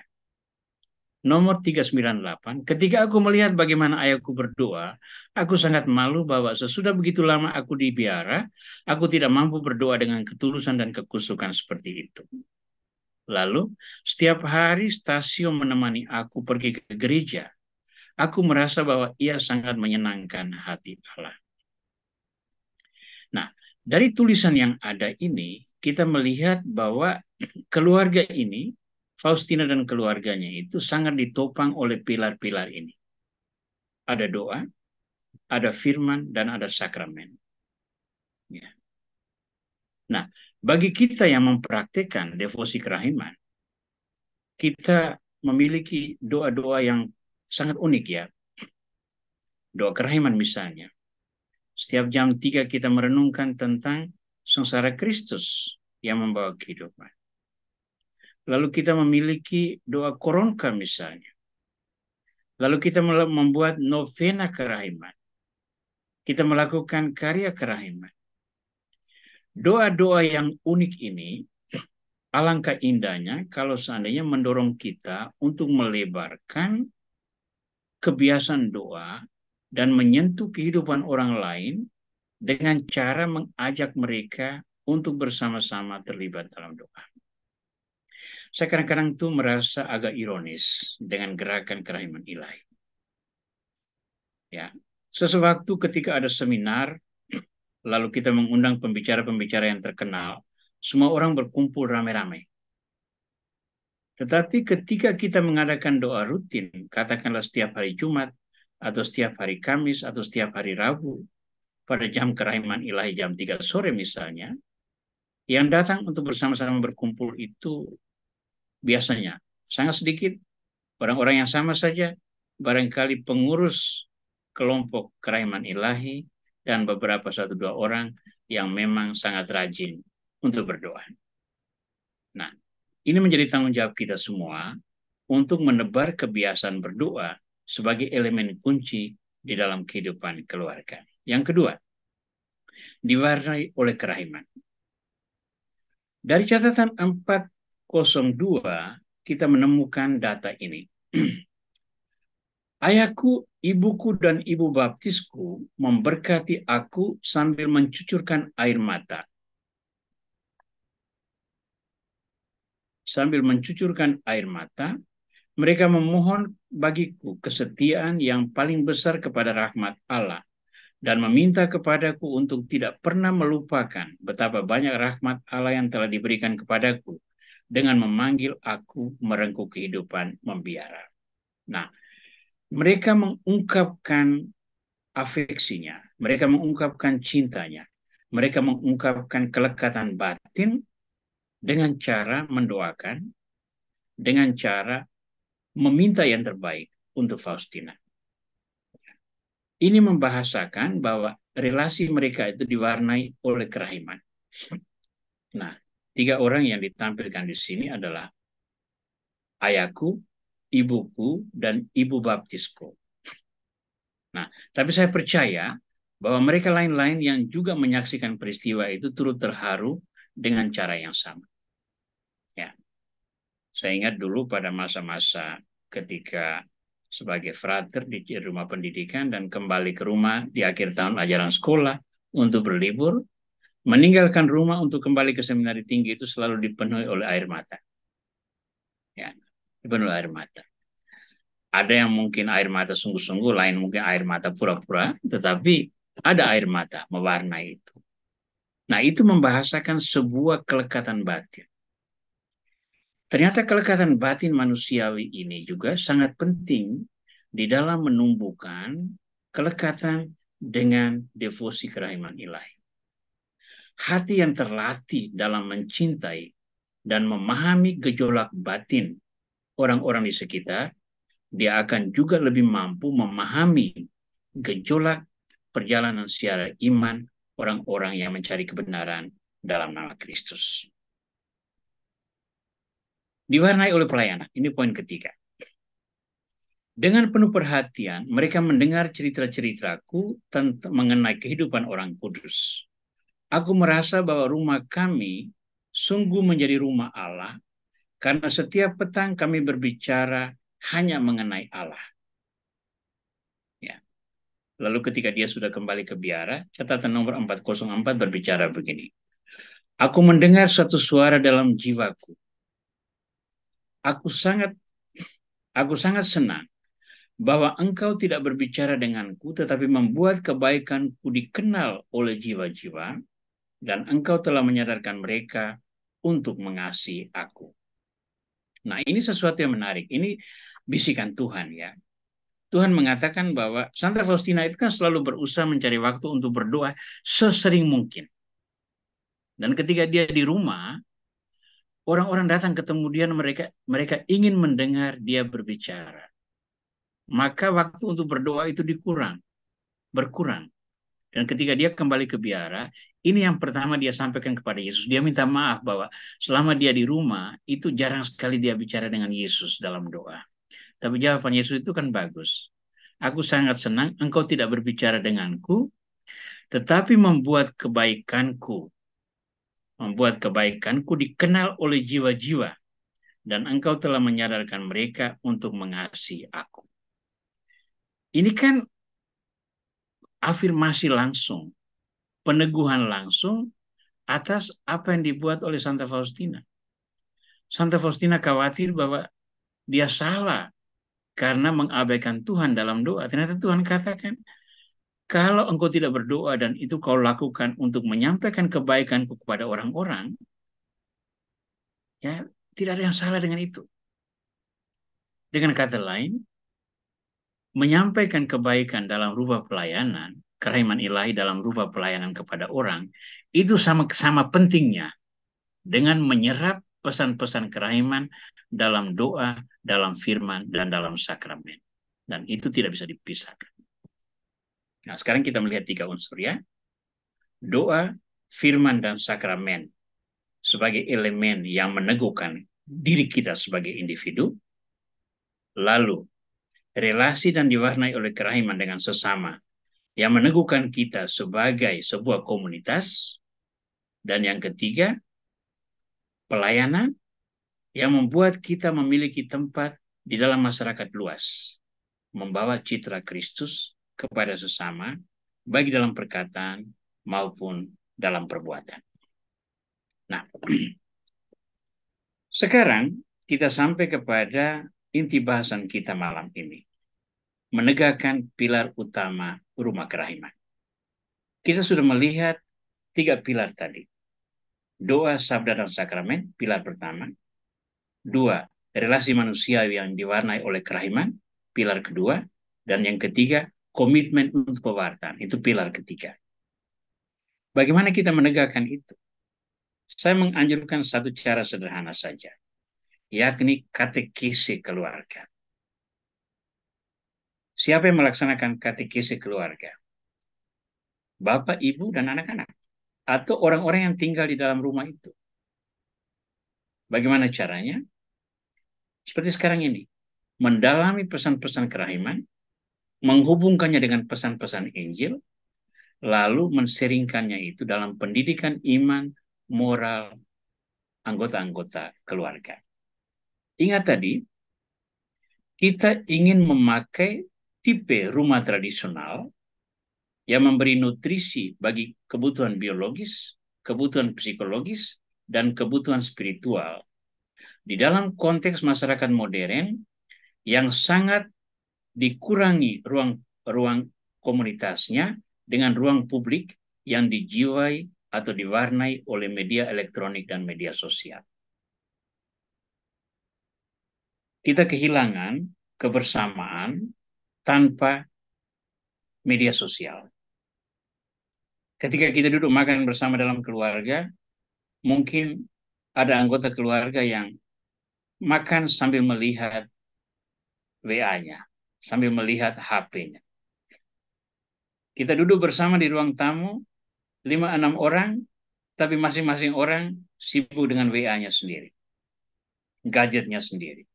Nomor 398, ketika aku melihat bagaimana ayahku berdoa, aku sangat malu bahwa sesudah begitu lama aku di biara, aku tidak mampu berdoa dengan ketulusan dan kekusukan seperti itu. Lalu, setiap hari Stasio menemani aku pergi ke gereja. Aku merasa bahwa ia sangat menyenangkan hati Allah. Nah, dari tulisan yang ada ini, kita melihat bahwa keluarga ini, Faustina dan keluarganya itu sangat ditopang oleh pilar-pilar ini. Ada doa, ada firman, dan ada sakramen. Ya. Nah, bagi kita yang mempraktikkan devosi kerahiman, kita memiliki doa-doa yang sangat unik ya. Doa kerahiman misalnya. Setiap jam 3 kita merenungkan tentang sengsara Kristus yang membawa kehidupan. Lalu kita memiliki doa koronka misalnya. Lalu kita membuat novena kerahiman. Kita melakukan karya kerahiman. Doa-doa yang unik ini, alangkah indahnya kalau seandainya mendorong kita untuk melebarkan kebiasaan doa dan menyentuh kehidupan orang lain dengan cara mengajak mereka untuk bersama-sama terlibat dalam doa. Saya kadang-kadang tuh merasa agak ironis dengan gerakan kerahiman ilahi. Ya, sesuatu ketika ada seminar, lalu kita mengundang pembicara-pembicara yang terkenal, semua orang berkumpul rame-rame. Tetapi ketika kita mengadakan doa rutin, katakanlah setiap hari Jumat, atau setiap hari Kamis, atau setiap hari Rabu, pada jam kerahiman ilahi jam 3 sore misalnya, yang datang untuk bersama-sama berkumpul itu biasanya sangat sedikit, orang-orang yang sama saja, barangkali pengurus kelompok kerahiman ilahi, dan beberapa 1-2 orang yang memang sangat rajin untuk berdoa. Nah, ini menjadi tanggung jawab kita semua untuk menebar kebiasaan berdoa sebagai elemen kunci di dalam kehidupan keluarga. Yang kedua, diwarnai oleh kerahiman. Dari catatan 402, kita menemukan data ini. Ayahku, ibuku, dan ibu baptisku memberkati aku sambil mencucurkan air mata. Sambil mencucurkan air mata, mereka memohon bagiku kesetiaan yang paling besar kepada rahmat Allah dan meminta kepadaku untuk tidak pernah melupakan betapa banyak rahmat Allah yang telah diberikan kepadaku dengan memanggil aku merengkuh kehidupan membiara. Nah, mereka mengungkapkan afeksinya, mereka mengungkapkan cintanya, mereka mengungkapkan kelekatan batin dengan cara mendoakan, dengan cara meminta yang terbaik untuk Faustina. Ini membahasakan bahwa relasi mereka itu diwarnai oleh kerahiman. Nah, 3 orang yang ditampilkan di sini adalah ayahku, ibuku, dan ibu baptisku. Nah, tapi saya percaya bahwa mereka lain-lain yang juga menyaksikan peristiwa itu turut terharu dengan cara yang sama. Ya, saya ingat dulu pada masa-masa ketika sebagai frater di rumah pendidikan dan kembali ke rumah di akhir tahun ajaran sekolah untuk berlibur, meninggalkan rumah untuk kembali ke seminari tinggi itu selalu dipenuhi oleh air mata. Ya, dipenuhi air mata. Ada yang mungkin air mata sungguh-sungguh, lain mungkin air mata pura-pura, tetapi ada air mata mewarnai itu. Nah, itu membahasakan sebuah kelekatan batin. Ternyata kelekatan batin manusiawi ini juga sangat penting di dalam menumbuhkan kelekatan dengan devosi kerahiman ilahi. Hati yang terlatih dalam mencintai dan memahami gejolak batin orang-orang di sekitar, dia akan juga lebih mampu memahami gejolak perjalanan secara iman orang-orang yang mencari kebenaran dalam nama Kristus. Diwarnai oleh pelayanan. Ini poin ketiga. Dengan penuh perhatian, mereka mendengar cerita-ceritaku tentang mengenai kehidupan orang kudus. Aku merasa bahwa rumah kami sungguh menjadi rumah Allah, karena setiap petang kami berbicara hanya mengenai Allah. Ya. Lalu ketika dia sudah kembali ke biara, catatan nomor 404 berbicara begini. Aku mendengar satu suara dalam jiwaku. Aku sangat senang bahwa engkau tidak berbicara denganku, tetapi membuat kebaikanku dikenal oleh jiwa-jiwa, dan engkau telah menyadarkan mereka untuk mengasihi aku. Nah, ini sesuatu yang menarik. Ini bisikan Tuhan ya. Tuhan mengatakan bahwa Santa Faustina itu kan selalu berusaha mencari waktu untuk berdoa sesering mungkin. Dan ketika dia di rumah, orang-orang datang ketemu dia, mereka ingin mendengar dia berbicara. Maka waktu untuk berdoa itu berkurang. Dan ketika dia kembali ke biara, ini yang pertama dia sampaikan kepada Yesus. Dia minta maaf bahwa selama dia di rumah, itu jarang sekali dia bicara dengan Yesus dalam doa. Tapi jawaban Yesus itu kan bagus. Aku sangat senang engkau tidak berbicara denganku, tetapi membuat kebaikanku dikenal oleh jiwa-jiwa, dan engkau telah menyadarkan mereka untuk mengasihi aku. Ini kan afirmasi langsung, peneguhan langsung atas apa yang dibuat oleh Santa Faustina. Santa Faustina khawatir bahwa dia salah karena mengabaikan Tuhan dalam doa. Ternyata Tuhan katakan, kalau engkau tidak berdoa dan itu kau lakukan untuk menyampaikan kebaikanku kepada orang-orang, ya tidak ada yang salah dengan itu. Dengan kata lain, menyampaikan kebaikan dalam rupa pelayanan, kerahiman ilahi dalam rupa pelayanan kepada orang, itu sama-sama pentingnya dengan menyerap pesan-pesan kerahiman dalam doa, dalam firman, dan dalam sakramen. Dan itu tidak bisa dipisahkan. Nah, sekarang kita melihat 3 unsur ya. Doa, firman, dan sakramen sebagai elemen yang meneguhkan diri kita sebagai individu. Lalu, relasi dan diwarnai oleh kerahiman dengan sesama yang meneguhkan kita sebagai sebuah komunitas. Dan yang ketiga, pelayanan yang membuat kita memiliki tempat di dalam masyarakat luas, membawa citra Kristus kepada sesama, baik dalam perkataan maupun dalam perbuatan. Nah, sekarang kita sampai kepada inti bahasan kita malam ini, menegakkan pilar utama rumah kerahiman. Kita sudah melihat 3 pilar tadi. Doa, sabda, dan sakramen, pilar pertama. 2, relasi manusia yang diwarnai oleh kerahiman, pilar kedua. Dan yang ketiga, komitmen untuk pewartaan, itu pilar ketiga. Bagaimana kita menegakkan itu? Saya menganjurkan satu cara sederhana saja, yakni katekese keluarga. Siapa yang melaksanakan katekese keluarga? Bapak, ibu, dan anak-anak. Atau orang-orang yang tinggal di dalam rumah itu. Bagaimana caranya? Seperti sekarang ini. Mendalami pesan-pesan kerahiman, menghubungkannya dengan pesan-pesan Injil, lalu menseringkannya itu dalam pendidikan iman, moral, anggota-anggota keluarga. Ingat tadi, kita ingin memakai tipe rumah tradisional yang memberi nutrisi bagi kebutuhan biologis, kebutuhan psikologis, dan kebutuhan spiritual. Di dalam konteks masyarakat modern yang sangat dikurangi ruang komunitasnya dengan ruang publik yang dijiwai atau diwarnai oleh media elektronik dan media sosial. Kita kehilangan kebersamaan tanpa media sosial. Ketika kita duduk makan bersama dalam keluarga, mungkin ada anggota keluarga yang makan sambil melihat WA-nya, sambil melihat HP-nya. Kita duduk bersama di ruang tamu, 5-6 orang, tapi masing-masing orang sibuk dengan WA-nya sendiri, gadgetnya sendiri.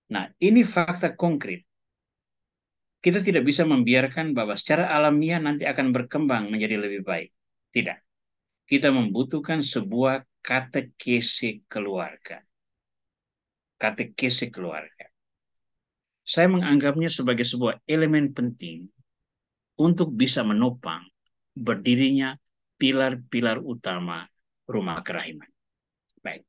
Nah, ini fakta konkret. Kita tidak bisa membiarkan bahwa secara alamiah nanti akan berkembang menjadi lebih baik. Tidak. Kita membutuhkan sebuah katekese keluarga. Katekese keluarga. Saya menganggapnya sebagai sebuah elemen penting untuk bisa menopang berdirinya pilar-pilar utama rumah kerahiman. Baik.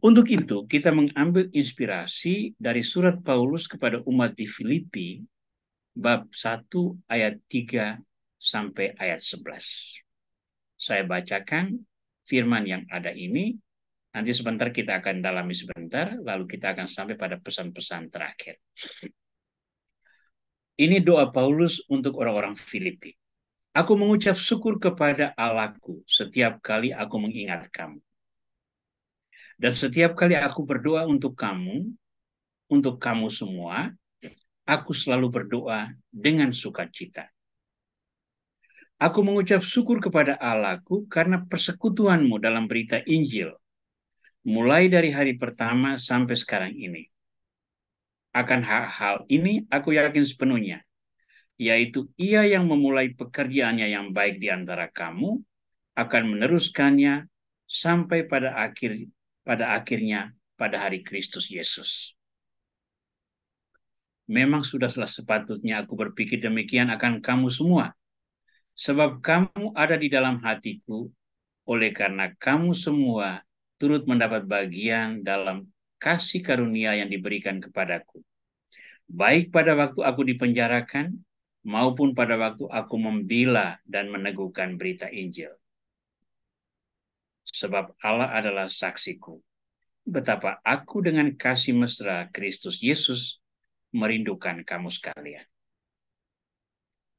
Untuk itu, kita mengambil inspirasi dari surat Paulus kepada umat di Filipi, bab 1 ayat 3 sampai ayat 11. Saya bacakan firman yang ada ini, nanti sebentar kita akan dalami sebentar, lalu kita akan sampai pada pesan-pesan terakhir. Ini doa Paulus untuk orang-orang Filipi. Aku mengucap syukur kepada Allahku setiap kali aku mengingat kamu. Dan setiap kali aku berdoa untuk kamu semua, aku selalu berdoa dengan sukacita. Aku mengucap syukur kepada Allahku karena persekutuanmu dalam berita Injil, mulai dari hari pertama sampai sekarang ini. Akan hal ini aku yakin sepenuhnya, yaitu Ia yang memulai pekerjaannya yang baik di antara kamu akan meneruskannya sampai pada akhirnya pada hari Kristus Yesus. Memang sudahlah sepatutnya aku berpikir demikian akan kamu semua, sebab kamu ada di dalam hatiku, oleh karena kamu semua turut mendapat bagian dalam kasih karunia yang diberikan kepadaku, baik pada waktu aku dipenjarakan, maupun pada waktu aku membela dan meneguhkan berita Injil. Sebab Allah adalah saksiku, betapa aku dengan kasih mesra Kristus Yesus merindukan kamu sekalian.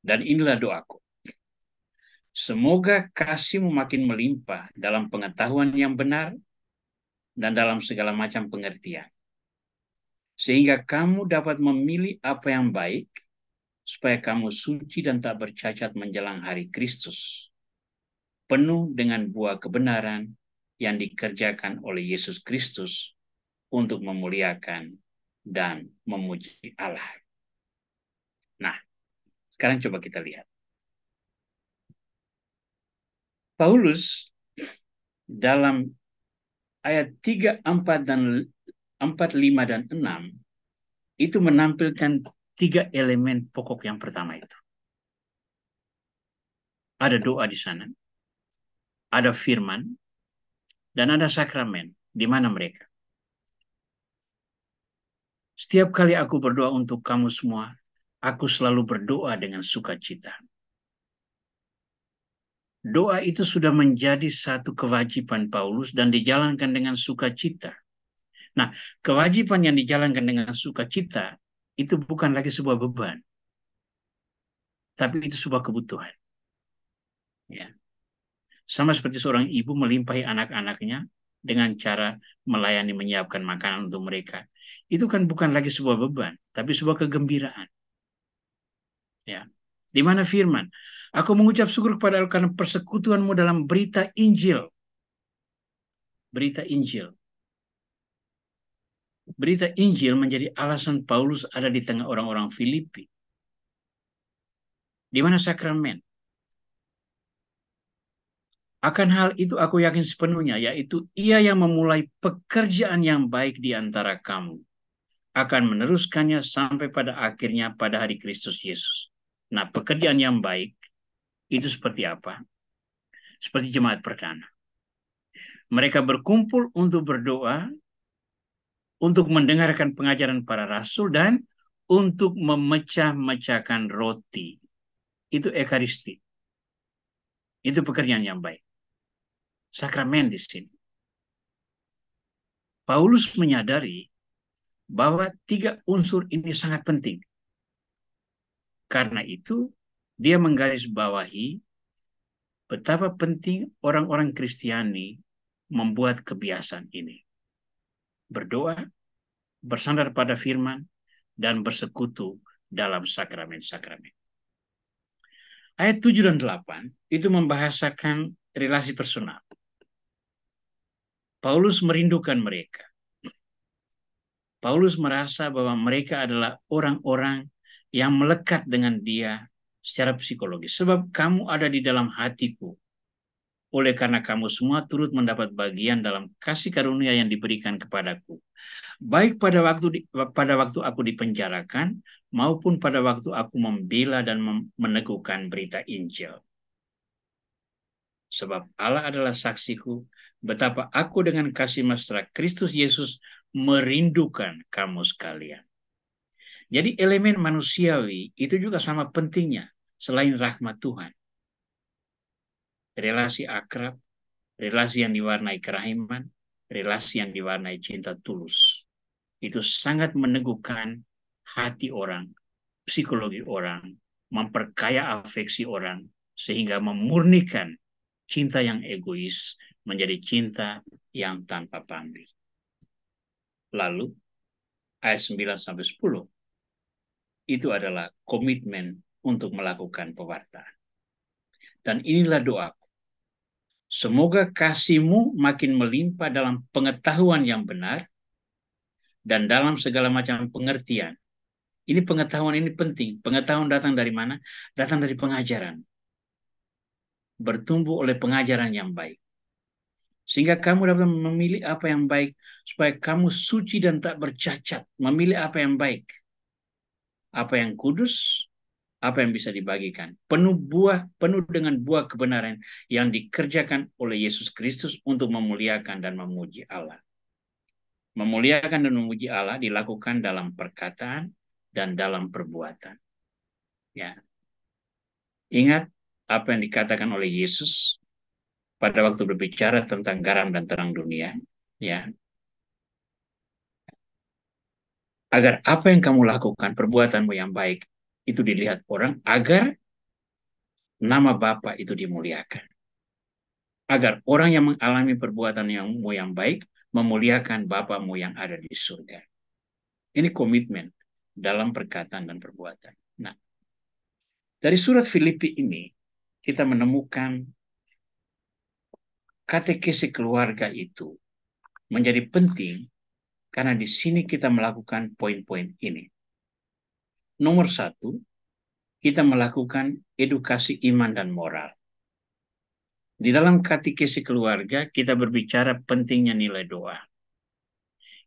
Dan inilah doaku. Semoga kasihmu makin melimpah dalam pengetahuan yang benar dan dalam segala macam pengertian, sehingga kamu dapat memilih apa yang baik, supaya kamu suci dan tak bercacat menjelang hari Kristus, penuh dengan buah kebenaran yang dikerjakan oleh Yesus Kristus untuk memuliakan dan memuji Allah. Nah, sekarang coba kita lihat. Paulus dalam ayat 3, 4, 5, dan 6 itu menampilkan 3 elemen pokok yang pertama itu. Ada doa di sana, ada firman, dan ada sakramen. Di mana mereka? Setiap kali aku berdoa untuk kamu semua, aku selalu berdoa dengan sukacita. Doa itu sudah menjadi satu kewajiban Paulus dan dijalankan dengan sukacita. Nah, kewajiban yang dijalankan dengan sukacita itu bukan lagi sebuah beban, tapi itu sebuah kebutuhan. Ya. Sama seperti seorang ibu melimpahi anak-anaknya dengan cara melayani, menyiapkan makanan untuk mereka. Itu kan bukan lagi sebuah beban, tapi sebuah kegembiraan. Ya. Di mana firman? Aku mengucap syukur kepada Allah karena persekutuanmu dalam berita Injil. Berita Injil. Berita Injil menjadi alasan Paulus ada di tengah orang-orang Filipi. Di mana sakramen? Akan hal itu aku yakin sepenuhnya, yaitu Ia yang memulai pekerjaan yang baik di antara kamu akan meneruskannya sampai pada akhirnya pada hari Kristus Yesus. Nah, pekerjaan yang baik itu seperti apa? Seperti jemaat perdana. Mereka berkumpul untuk berdoa, untuk mendengarkan pengajaran para rasul, dan untuk memecah-mecahkan roti. Itu ekaristi. Itu pekerjaan yang baik. Sakramen di sini. Paulus menyadari bahwa 3 unsur ini sangat penting. Karena itu, dia menggarisbawahi betapa penting orang-orang Kristiani membuat kebiasaan ini. Berdoa, bersandar pada firman, dan bersekutu dalam sakramen-sakramen. Ayat 7 dan 8 itu membahasakan relasi personal. Paulus merindukan mereka. Paulus merasa bahwa mereka adalah orang-orang yang melekat dengan dia secara psikologis. Sebab kamu ada di dalam hatiku. Oleh karena kamu semua turut mendapat bagian dalam kasih karunia yang diberikan kepadaku. Baik pada waktu aku dipenjarakan, maupun pada waktu aku membela dan meneguhkan berita Injil. Sebab Allah adalah saksiku, betapa aku dengan kasih mesra Kristus Yesus merindukan kamu sekalian. Jadi elemen manusiawi itu juga sama pentingnya selain rahmat Tuhan. Relasi akrab, relasi yang diwarnai kerahiman, relasi yang diwarnai cinta tulus. Itu sangat meneguhkan hati orang, psikologi orang, memperkaya afeksi orang, sehingga memurnikan cinta yang egois menjadi cinta yang tanpa pamrih. Lalu ayat 9-10 itu adalah komitmen untuk melakukan pewartaan. Dan inilah doaku. Semoga kasih-Mu makin melimpah dalam pengetahuan yang benar dan dalam segala macam pengertian. Ini pengetahuan ini penting. Pengetahuan datang dari mana? Datang dari pengajaran. Bertumbuh oleh pengajaran yang baik. Sehingga kamu dapat memilih apa yang baik, supaya kamu suci dan tak bercacat. Memilih apa yang baik, apa yang kudus, apa yang bisa dibagikan. Penuh dengan buah kebenaran yang dikerjakan oleh Yesus Kristus untuk memuliakan dan memuji Allah. Memuliakan dan memuji Allah dilakukan dalam perkataan dan dalam perbuatan. Ya. Ingat apa yang dikatakan oleh Yesus pada waktu berbicara tentang garam dan terang dunia, ya. Agar apa yang kamu lakukan, perbuatanmu yang baik, itu dilihat orang, agar nama Bapa itu dimuliakan. Agar orang yang mengalami perbuatan yang baik, memuliakan Bapamu yang ada di surga. Ini komitmen dalam perkataan dan perbuatan. Nah, dari surat Filipi ini, kita menemukan katekesi keluarga itu menjadi penting karena di sini kita melakukan poin-poin ini. Nomor 1, kita melakukan edukasi iman dan moral. Di dalam katekesi keluarga, kita berbicara pentingnya nilai doa.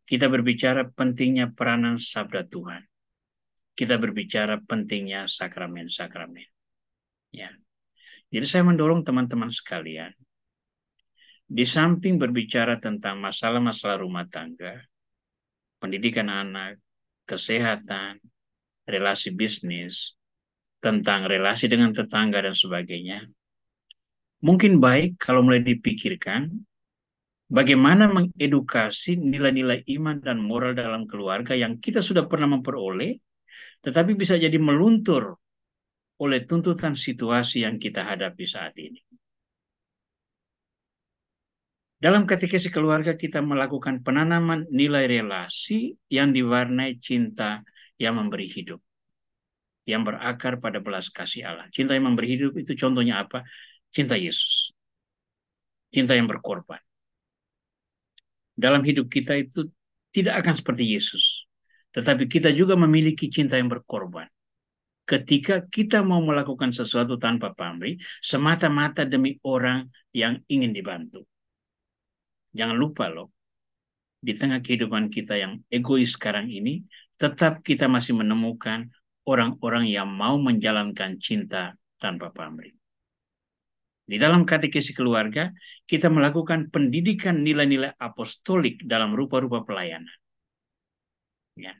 Kita berbicara pentingnya peranan sabda Tuhan. Kita berbicara pentingnya sakramen-sakramen. Ya. Jadi saya mendorong teman-teman sekalian, di samping berbicara tentang masalah-masalah rumah tangga, pendidikan anak, kesehatan, relasi bisnis, tentang relasi dengan tetangga dan sebagainya, mungkin baik kalau mulai dipikirkan bagaimana mengedukasi nilai-nilai iman dan moral dalam keluarga yang kita sudah pernah memperoleh, tetapi bisa jadi meluntur oleh tuntutan situasi yang kita hadapi saat ini. Dalam katekesi keluarga kita melakukan penanaman nilai relasi yang diwarnai cinta yang memberi hidup, yang berakar pada belas kasih Allah. Cinta yang memberi hidup itu contohnya apa? Cinta Yesus. Cinta yang berkorban. Dalam hidup kita itu tidak akan seperti Yesus. Tetapi kita juga memiliki cinta yang berkorban. Ketika kita mau melakukan sesuatu tanpa pamrih, semata-mata demi orang yang ingin dibantu. Jangan lupa loh, di tengah kehidupan kita yang egois sekarang ini, tetap kita masih menemukan orang-orang yang mau menjalankan cinta tanpa pamrih. Di dalam katekesi keluarga, kita melakukan pendidikan nilai-nilai apostolik dalam rupa-rupa pelayanan. Ya.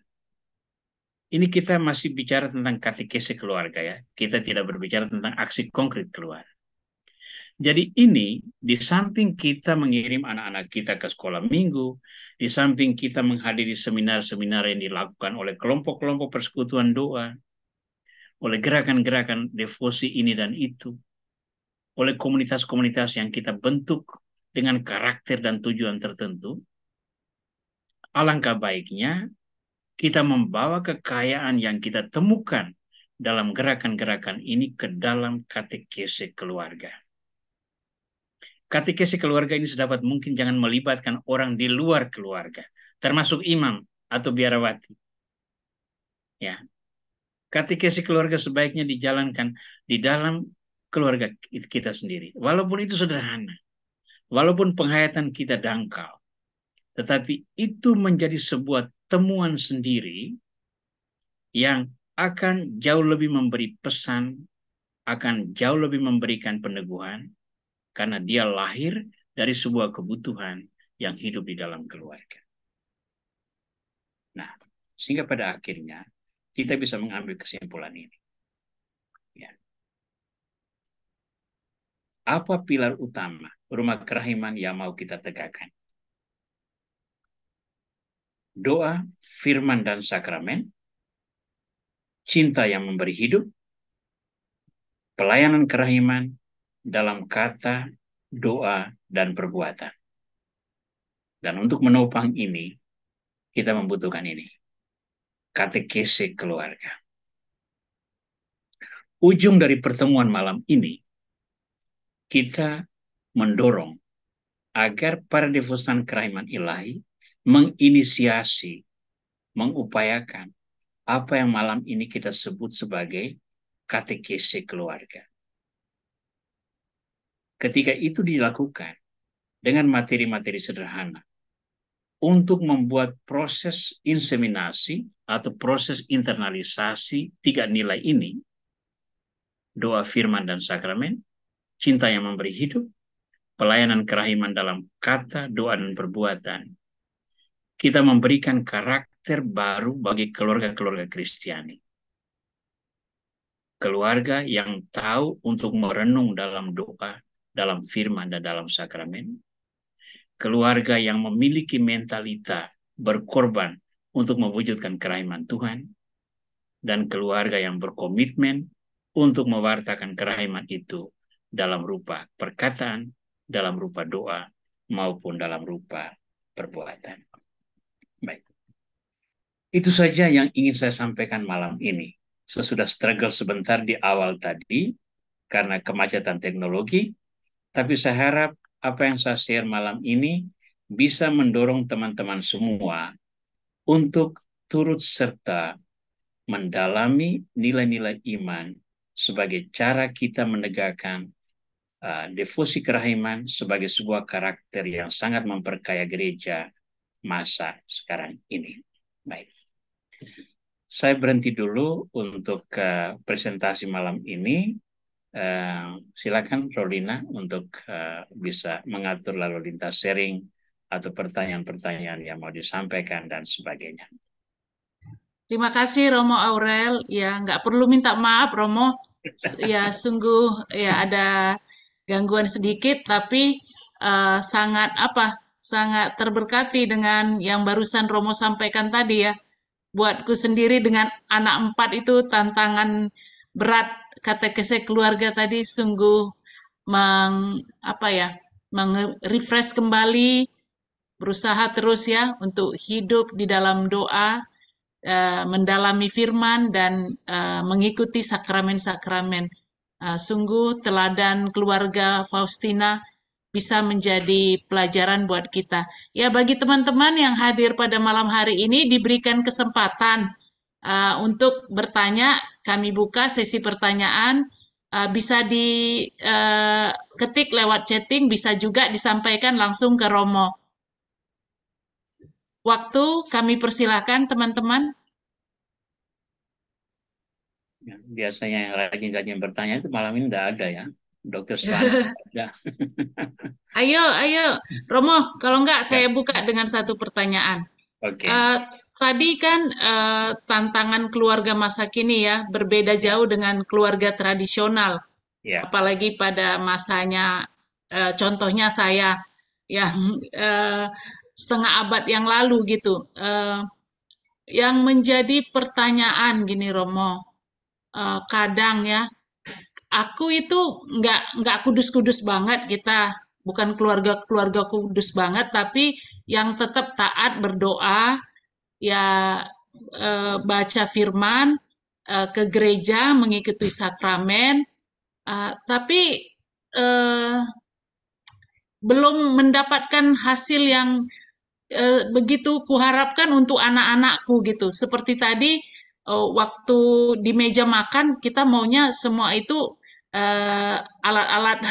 Ini kita masih bicara tentang katekesi keluarga ya. Kita tidak berbicara tentang aksi konkret keluarga. Jadi ini di samping kita mengirim anak-anak kita ke sekolah minggu, di samping kita menghadiri seminar-seminar yang dilakukan oleh kelompok-kelompok persekutuan doa, oleh gerakan-gerakan devosi ini dan itu, oleh komunitas-komunitas yang kita bentuk dengan karakter dan tujuan tertentu, alangkah baiknya kita membawa kekayaan yang kita temukan dalam gerakan-gerakan ini ke dalam katekesi keluarga. Katekesi keluarga ini sedapat mungkin jangan melibatkan orang di luar keluarga, termasuk imam atau biarawati. Ya. Katekesi keluarga sebaiknya dijalankan di dalam keluarga kita sendiri. Walaupun itu sederhana, walaupun penghayatan kita dangkal, tetapi itu menjadi sebuah temuan sendiri yang akan jauh lebih memberi pesan, akan jauh lebih memberikan peneguhan, karena dia lahir dari sebuah kebutuhan yang hidup di dalam keluarga. Nah, sehingga pada akhirnya kita bisa mengambil kesimpulan ini. Ya. Apa pilar utama rumah kerahiman yang mau kita tegakkan? Doa, firman, dan sakramen, cinta yang memberi hidup, pelayanan kerahiman dalam kata, doa, dan perbuatan. Dan untuk menopang ini, kita membutuhkan ini, katekese keluarga. Ujung dari pertemuan malam ini, kita mendorong agar para devosan kerahiman ilahi menginisiasi, mengupayakan apa yang malam ini kita sebut sebagai katekese keluarga. Ketika itu dilakukan dengan materi-materi sederhana untuk membuat proses inseminasi atau proses internalisasi 3 nilai ini, doa, firman, dan sakramen, cinta yang memberi hidup, pelayanan kerahiman dalam kata, doa, dan perbuatan, kita memberikan karakter baru bagi keluarga-keluarga Kristiani. Keluarga yang tahu untuk merenung dalam doa, dalam firman, dan dalam sakramen. Keluarga yang memiliki mentalita berkorban untuk mewujudkan kerahiman Tuhan. Dan keluarga yang berkomitmen untuk mewartakan kerahiman itu dalam rupa perkataan, dalam rupa doa, maupun dalam rupa perbuatan. Baik. Itu saja yang ingin saya sampaikan malam ini. Sesudah struggle sebentar di awal tadi, karena kemacetan teknologi, tapi saya harap apa yang saya share malam ini bisa mendorong teman-teman semua untuk turut serta mendalami nilai-nilai iman sebagai cara kita menegakkan devosi kerahiman sebagai sebuah karakter yang sangat memperkaya gereja masa sekarang ini. Baik. Saya berhenti dulu untuk presentasi malam ini. Silakan Rolina untuk bisa mengatur lalu lintas sharing atau pertanyaan-pertanyaan yang mau disampaikan dan sebagainya. Terima kasih Romo Aurel. Ya, nggak perlu minta maaf Romo. Ya, sungguh ya ada gangguan sedikit, tapi sangat sangat terberkati dengan yang barusan Romo sampaikan tadi ya. Buatku sendiri dengan anak 4 itu tantangan berat katekese keluarga tadi sungguh refresh kembali, berusaha terus ya untuk hidup di dalam doa, mendalami firman dan mengikuti sakramen-sakramen. Sungguh teladan keluarga Faustina bisa menjadi pelajaran buat kita. Ya, bagi teman-teman yang hadir pada malam hari ini diberikan kesempatan untuk bertanya. Kami buka sesi pertanyaan. Bisa diketik lewat chatting, bisa juga disampaikan langsung ke Romo. Waktu kami persilakan teman-teman. Ya, biasanya yang rajin-rajin bertanya itu malam ini tidak ada ya. Dokter Selamat ada. Ayo, Romo, kalau enggak Ya, saya buka dengan satu pertanyaan. oke. Tadi kan tantangan keluarga masa kini ya berbeda Ya, jauh dengan keluarga tradisional, ya. apalagi pada masanya contohnya saya yang setengah abad yang lalu gitu. Yang menjadi pertanyaan gini Romo, kadang ya aku itu nggak kudus-kudus banget kita, bukan keluarga-keluarga kudus banget, tapi yang tetap taat berdoa, ya baca firman, ke gereja, mengikuti sakramen, tapi eh, belum mendapatkan hasil yang begitu kuharapkan untuk anak-anakku gitu. Seperti tadi waktu di meja makan kita maunya semua itu alat-alat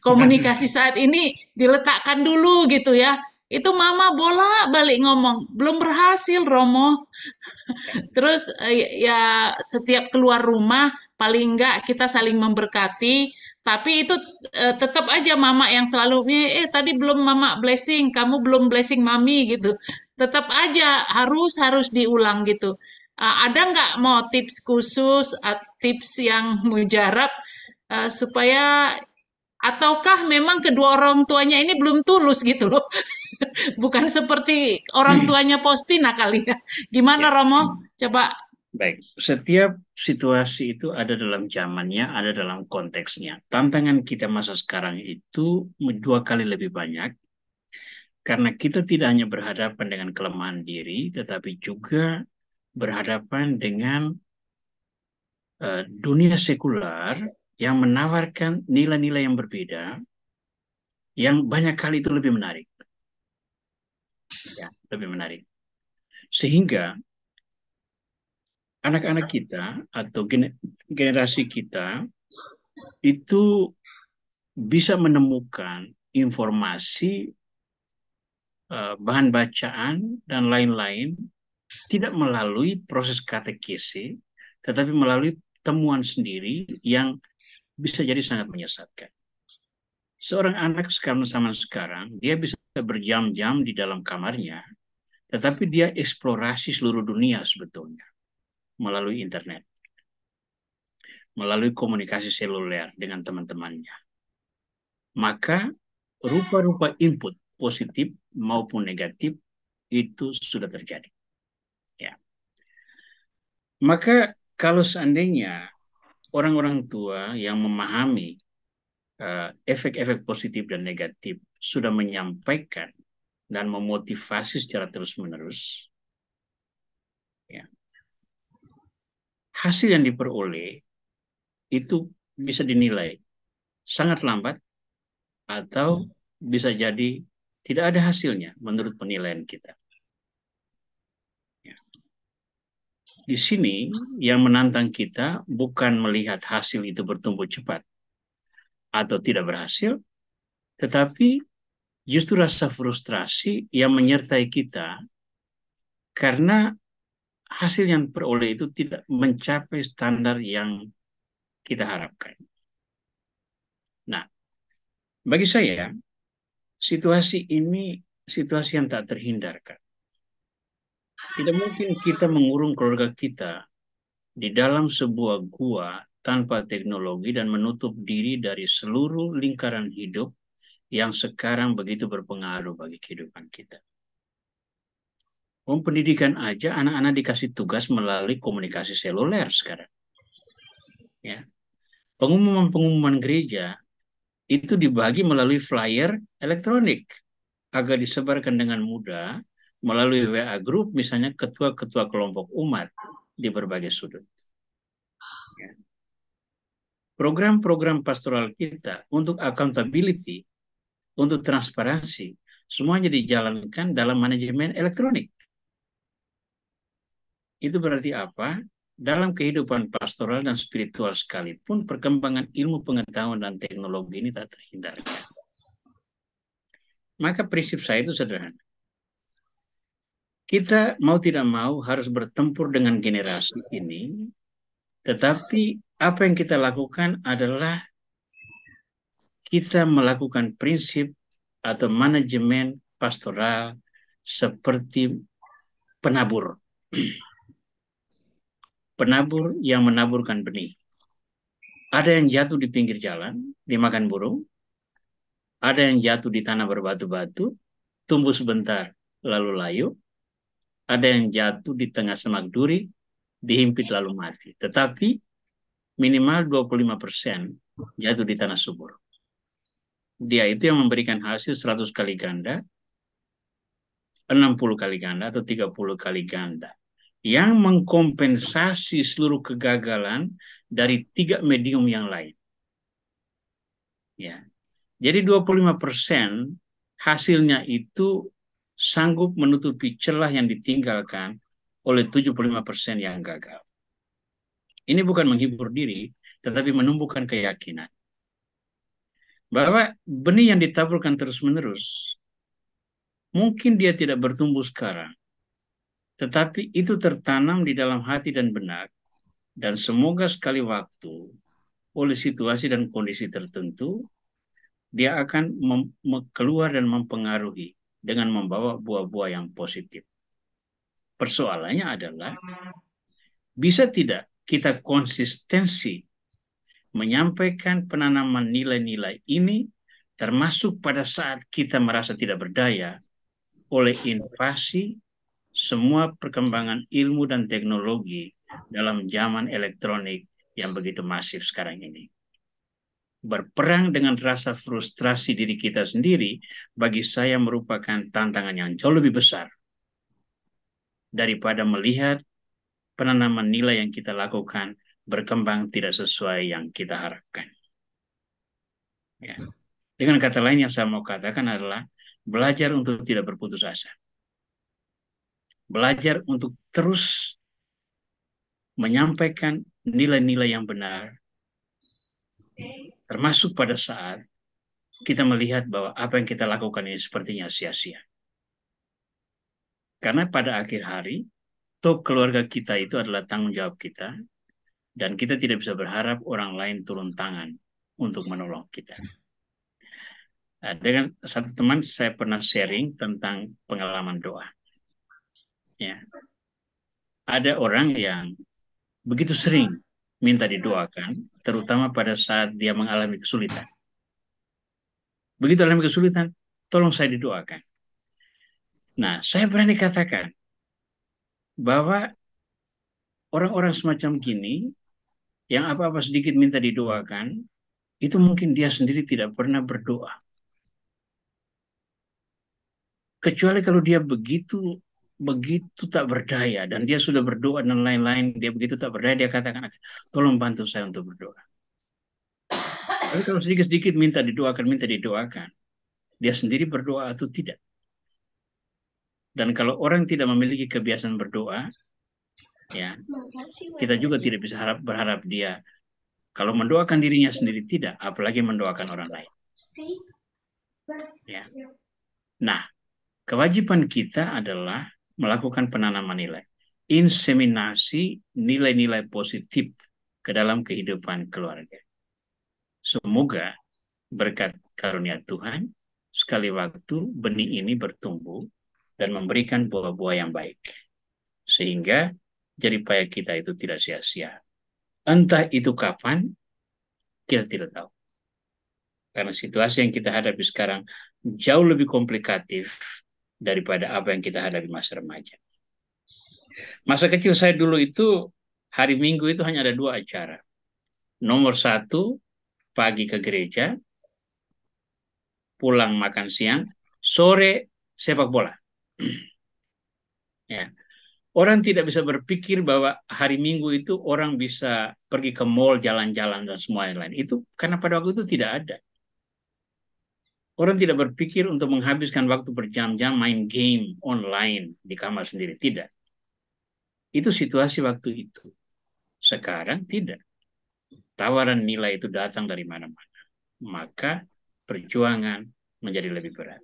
komunikasi saat ini diletakkan dulu gitu ya. Itu mama bola balik ngomong, belum berhasil Romo. Terus ya setiap keluar rumah paling enggak kita saling memberkati, tapi itu tetap aja mama yang selalu tadi belum mama blessing, kamu belum blessing mami gitu. Tetap aja harus diulang gitu. Ada nggak mau tips khusus, tips yang mujarab supaya ataukah memang kedua orang tuanya ini belum tulus gitu loh. Bukan seperti orang tuanya Postina kali ya. Gimana Ya. Romo? Coba. Baik, setiap situasi itu ada dalam zamannya, ada dalam konteksnya. Tantangan kita masa sekarang itu 2 kali lebih banyak Karena kita tidak hanya berhadapan dengan kelemahan diri, tetapi juga berhadapan dengan dunia sekular yang menawarkan nilai-nilai yang berbeda, yang banyak kali itu lebih menarik. Ya, lebih menarik. Sehingga anak-anak kita atau generasi kita itu bisa menemukan informasi, bahan bacaan, dan lain-lain tidak melalui proses katekesi, tetapi melalui temuan sendiri yang bisa jadi sangat menyesatkan. Seorang anak zaman sekarang, dia bisa berjam-jam di dalam kamarnya, tetapi dia eksplorasi seluruh dunia sebetulnya melalui internet, melalui komunikasi seluler dengan teman-temannya. Maka rupa-rupa input positif maupun negatif itu sudah terjadi. Ya. Maka kalau seandainya orang-orang tua yang memahami efek-efek positif dan negatif sudah menyampaikan dan memotivasi secara terus-menerus, ya, hasil yang diperoleh itu bisa dinilai sangat lambat atau bisa jadi tidak ada hasilnya menurut penilaian kita. Ya. Di sini yang menantang kita bukan melihat hasil itu bertumbuh cepat atau tidak berhasil, tetapi justru rasa frustrasi yang menyertai kita karena hasil yang peroleh itu tidak mencapai standar yang kita harapkan. Nah, bagi saya, situasi ini situasi yang tak terhindarkan. Tidak mungkin kita mengurung keluarga kita di dalam sebuah gua tanpa teknologi dan menutup diri dari seluruh lingkaran hidup yang sekarang begitu berpengaruh bagi kehidupan kita. Pendidikan aja anak-anak dikasih tugas melalui komunikasi seluler sekarang. Ya. Pengumuman-pengumuman gereja itu dibagi melalui flyer elektronik agar disebarkan dengan mudah melalui WA Group, misalnya ketua-ketua kelompok umat di berbagai sudut. Ya. Program-program pastoral kita untuk accountability, untuk transparansi, semuanya dijalankan dalam manajemen elektronik. Itu berarti apa? Dalam kehidupan pastoral dan spiritual sekalipun, perkembangan ilmu pengetahuan dan teknologi ini tak terhindarkan. Maka prinsip saya itu sederhana. Kita mau tidak mau harus bertempur dengan generasi ini, tetapi apa yang kita lakukan adalah kita melakukan prinsip atau manajemen pastoral seperti penabur. Penabur yang menaburkan benih. Ada yang jatuh di pinggir jalan, dimakan burung. Ada yang jatuh di tanah berbatu-batu, tumbuh sebentar, lalu layu. Ada yang jatuh di tengah semak duri, dihimpit lalu mati. Tetapi minimal 25% jatuh di tanah subur. Dia itu yang memberikan hasil 100 kali ganda, 60 kali ganda, atau 30 kali ganda. Yang mengkompensasi seluruh kegagalan dari 3 medium yang lain. Ya. Jadi 25% hasilnya itu sanggup menutupi celah yang ditinggalkan oleh 75% yang gagal. Ini bukan menghibur diri, tetapi menumbuhkan keyakinan bahwa benih yang ditaburkan terus-menerus, mungkin dia tidak bertumbuh sekarang, tetapi itu tertanam di dalam hati dan benak, dan semoga sekali waktu, oleh situasi dan kondisi tertentu, dia akan keluar dan mempengaruhi dengan membawa buah-buah yang positif. Persoalannya adalah, bisa tidak kita konsistensi menyampaikan penanaman nilai-nilai ini, termasuk pada saat kita merasa tidak berdaya oleh invasi semua perkembangan ilmu dan teknologi dalam zaman elektronik yang begitu masif sekarang ini. berperang dengan rasa frustrasi diri kita sendiri, bagi saya merupakan tantangan yang jauh lebih besar daripada melihat penanaman nilai yang kita lakukan berkembang tidak sesuai yang kita harapkan. Ya. Dengan kata lain yang saya mau katakan adalah belajar untuk tidak berputus asa. Belajar untuk terus menyampaikan nilai-nilai yang benar, termasuk pada saat kita melihat bahwa apa yang kita lakukan ini sepertinya sia-sia. Karena pada akhir hari, toh keluarga kita itu adalah tanggung jawab kita, dan kita tidak bisa berharap orang lain turun tangan untuk menolong kita. Nah, dengan satu teman saya pernah sharing tentang pengalaman doa. Ya. Ada orang yang begitu sering minta didoakan, terutama pada saat dia mengalami kesulitan. Begitu alami kesulitan, tolong saya didoakan. Nah, saya berani katakan bahwa orang-orang semacam gini, yang apa-apa sedikit minta didoakan, itu mungkin dia sendiri tidak pernah berdoa. Kecuali kalau dia begitu tak berdaya, dan dia sudah berdoa dan lain-lain, dia begitu tak berdaya, dia katakan, tolong bantu saya untuk berdoa. Tapi kalau sedikit-sedikit minta didoakan, dia sendiri berdoa atau tidak. Dan kalau orang tidak memiliki kebiasaan berdoa, ya, kita juga tidak bisa berharap dia kalau mendoakan dirinya sendiri tidak, apalagi mendoakan orang lain. Ya. Nah, kewajiban kita adalah melakukan penanaman nilai, inseminasi nilai-nilai positif ke dalam kehidupan keluarga. Semoga berkat karunia Tuhan, sekali waktu benih ini bertumbuh dan memberikan buah-buah yang baik, sehingga jeripaya kita itu tidak sia-sia. Entah itu kapan, kita tidak tahu. Karena situasi yang kita hadapi sekarang jauh lebih komplikatif daripada apa yang kita hadapi masa remaja. Masa kecil saya dulu itu, hari Minggu itu hanya ada 2 acara. Nomor 1, pagi ke gereja, pulang makan siang, sore sepak bola. Ya. Orang tidak bisa berpikir bahwa hari Minggu itu orang bisa pergi ke mall, jalan-jalan, dan semua yang lain. Itu karena pada waktu itu tidak ada. Orang tidak berpikir untuk menghabiskan waktu berjam-jam main game online di kamar sendiri. Tidak. Itu situasi waktu itu. Sekarang tidak. Tawaran nilai itu datang dari mana-mana. Maka perjuangan menjadi lebih berat.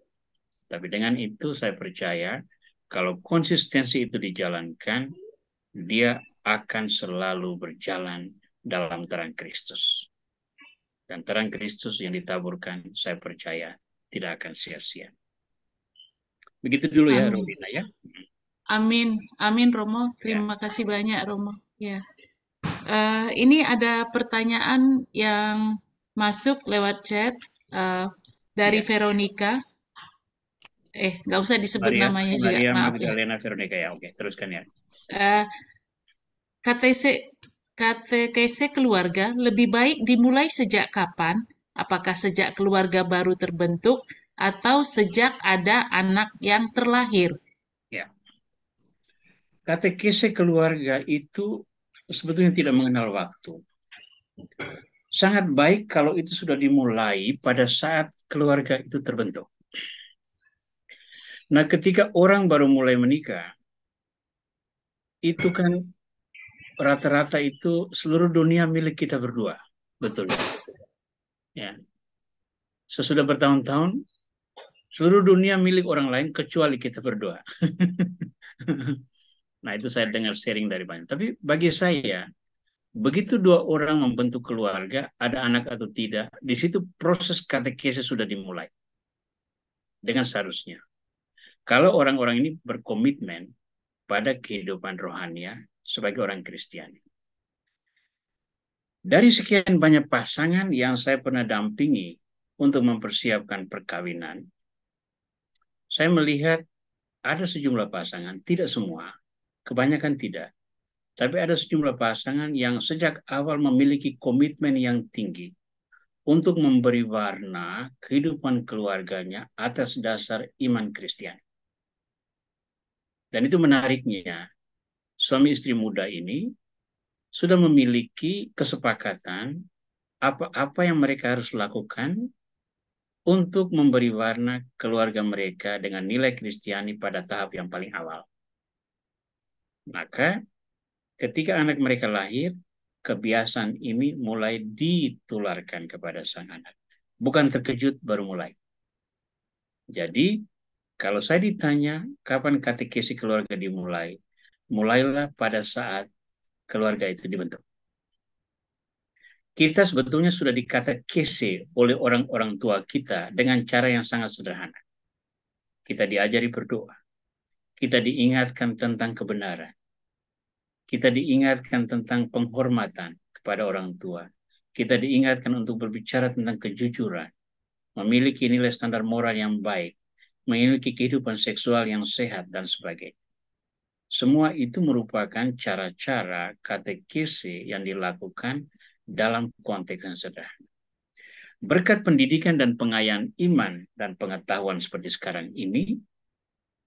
Tapi dengan itu saya percaya kalau konsistensi itu dijalankan, dia akan selalu berjalan dalam terang Kristus. Dan terang Kristus yang ditaburkan, saya percaya tidak akan sia-sia. Begitu dulu ya, Amin. Romina ya. Amin. Amin, Romo. Ya, Terima kasih banyak, Romo. Ya. Ini ada pertanyaan yang masuk lewat chat dari ya. Veronica. Nggak usah disebut Maria, namanya juga, Maria maaf ya. Magdalena Veronica ya. Oke, teruskan ya. Eh, KTC, KTKC keluarga lebih baik dimulai sejak kapan? Apakah sejak keluarga baru terbentuk atau sejak ada anak yang terlahir? Ya. Katekese keluarga itu sebetulnya tidak mengenal waktu. Sangat baik kalau itu sudah dimulai pada saat keluarga itu terbentuk. Nah, ketika orang baru mulai menikah, itu kan rata-rata itu seluruh dunia milik kita berdua. Betul ya? Ya. Sesudah bertahun-tahun, seluruh dunia milik orang lain kecuali kita berdua. Nah, itu saya dengar sharing dari banyak. Tapi bagi saya, begitu 2 orang membentuk keluarga, ada anak atau tidak, di situ proses katekese sudah dimulai dengan seharusnya. Kalau orang-orang ini berkomitmen pada kehidupan rohania sebagai orang Kristiani. Dari sekian banyak pasangan yang saya pernah dampingi untuk mempersiapkan perkawinan, saya melihat ada sejumlah pasangan, tidak semua, kebanyakan tidak, tapi ada sejumlah pasangan yang sejak awal memiliki komitmen yang tinggi untuk memberi warna kehidupan keluarganya atas dasar iman Kristiani. Dan itu menariknya, suami istri muda ini sudah memiliki kesepakatan apa-apa yang mereka harus lakukan untuk memberi warna keluarga mereka dengan nilai Kristiani pada tahap yang paling awal. Maka ketika anak mereka lahir, kebiasaan ini mulai ditularkan kepada sang anak. Bukan terkejut baru mulai. Jadi, kalau saya ditanya kapan katekesi keluarga dimulai, mulailah pada saat keluarga itu dibentuk. Kita sebetulnya sudah dikatekesi oleh orang-orang tua kita dengan cara yang sangat sederhana. Kita diajari berdoa. Kita diingatkan tentang kebenaran. Kita diingatkan tentang penghormatan kepada orang tua. Kita diingatkan untuk berbicara tentang kejujuran, memiliki nilai standar moral yang baik, memiliki kehidupan seksual yang sehat, dan sebagainya. Semua itu merupakan cara-cara katekesi yang dilakukan dalam konteks yang sederhana. Berkat pendidikan dan pengayaan iman dan pengetahuan seperti sekarang ini,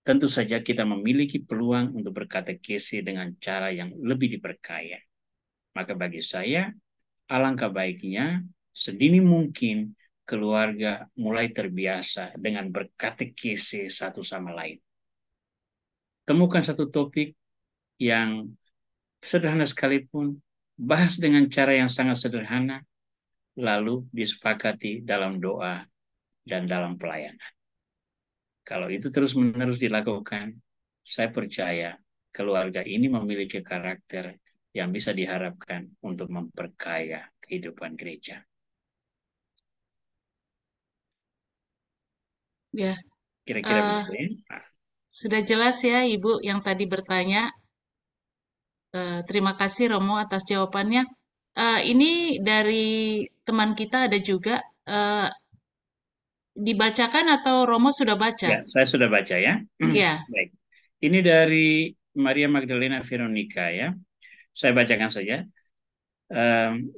tentu saja kita memiliki peluang untuk berkatekesi dengan cara yang lebih diperkaya. Maka bagi saya, alangkah baiknya sedini mungkin keluarga mulai terbiasa dengan berkatekesi satu sama lain. Temukan satu topik yang sederhana sekalipun, bahas dengan cara yang sangat sederhana, lalu disepakati dalam doa dan dalam pelayanan. Kalau itu terus-menerus dilakukan, saya percaya keluarga ini memiliki karakter yang bisa diharapkan untuk memperkaya kehidupan gereja. Ya, Kira-kira eh, begitu ya. Nah, sudah jelas ya Ibu yang tadi bertanya. Terima kasih Romo atas jawabannya. Ini dari teman kita ada juga, eh, dibacakan atau Romo sudah baca? ya, saya sudah baca ya. Ya, Baik. Ini dari Maria Magdalena Veronica ya. Saya bacakan saja.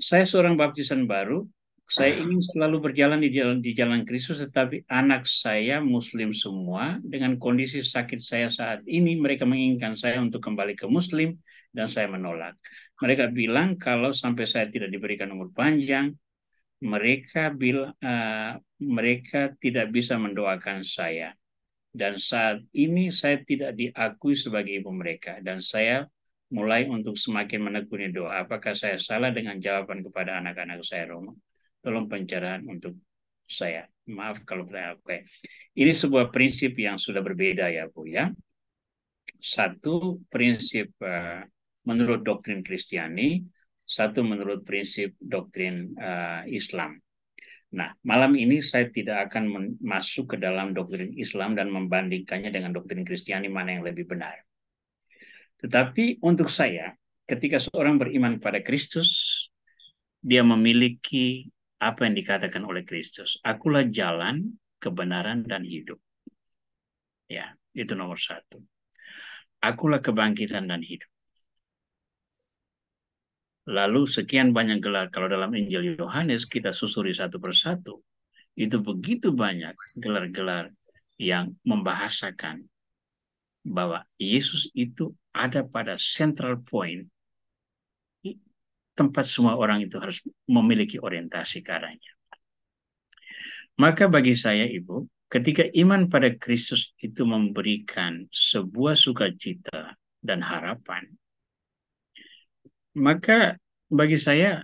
Saya seorang baptisan baru. Saya ingin selalu berjalan di jalan Kristus, tetapi anak saya Muslim semua. Dengan kondisi sakit saya saat ini, mereka menginginkan saya untuk kembali ke Muslim dan saya menolak. Mereka bilang kalau sampai saya tidak diberikan umur panjang, mereka tidak bisa mendoakan saya. Dan saat ini saya tidak diakui sebagai ibu mereka. Dan saya mulai untuk semakin menekuni doa. Apakah saya salah dengan jawaban kepada anak-anak saya, Romo? Tolong pencerahan untuk saya. Maaf kalau saya oke. Ini sebuah prinsip yang sudah berbeda ya, Bu ya. Satu prinsip menurut doktrin Kristiani, satu menurut prinsip doktrin Islam. Nah, malam ini saya tidak akan masuk ke dalam doktrin Islam dan membandingkannya dengan doktrin Kristiani mana yang lebih benar. Tetapi untuk saya, ketika seorang beriman pada Kristus, dia memiliki apa yang dikatakan oleh Kristus. Akulah jalan, kebenaran, dan hidup. Ya, itu nomor satu. Akulah kebangkitan dan hidup. Lalu sekian banyak gelar. Kalau dalam Injil Yohanes kita susuri satu persatu, itu begitu banyak gelar-gelar yang membahasakan bahwa Yesus itu ada pada central point tempat semua orang itu harus memiliki orientasi ke arahnya. Maka bagi saya, Ibu, ketika iman pada Kristus itu memberikan sebuah sukacita dan harapan, maka bagi saya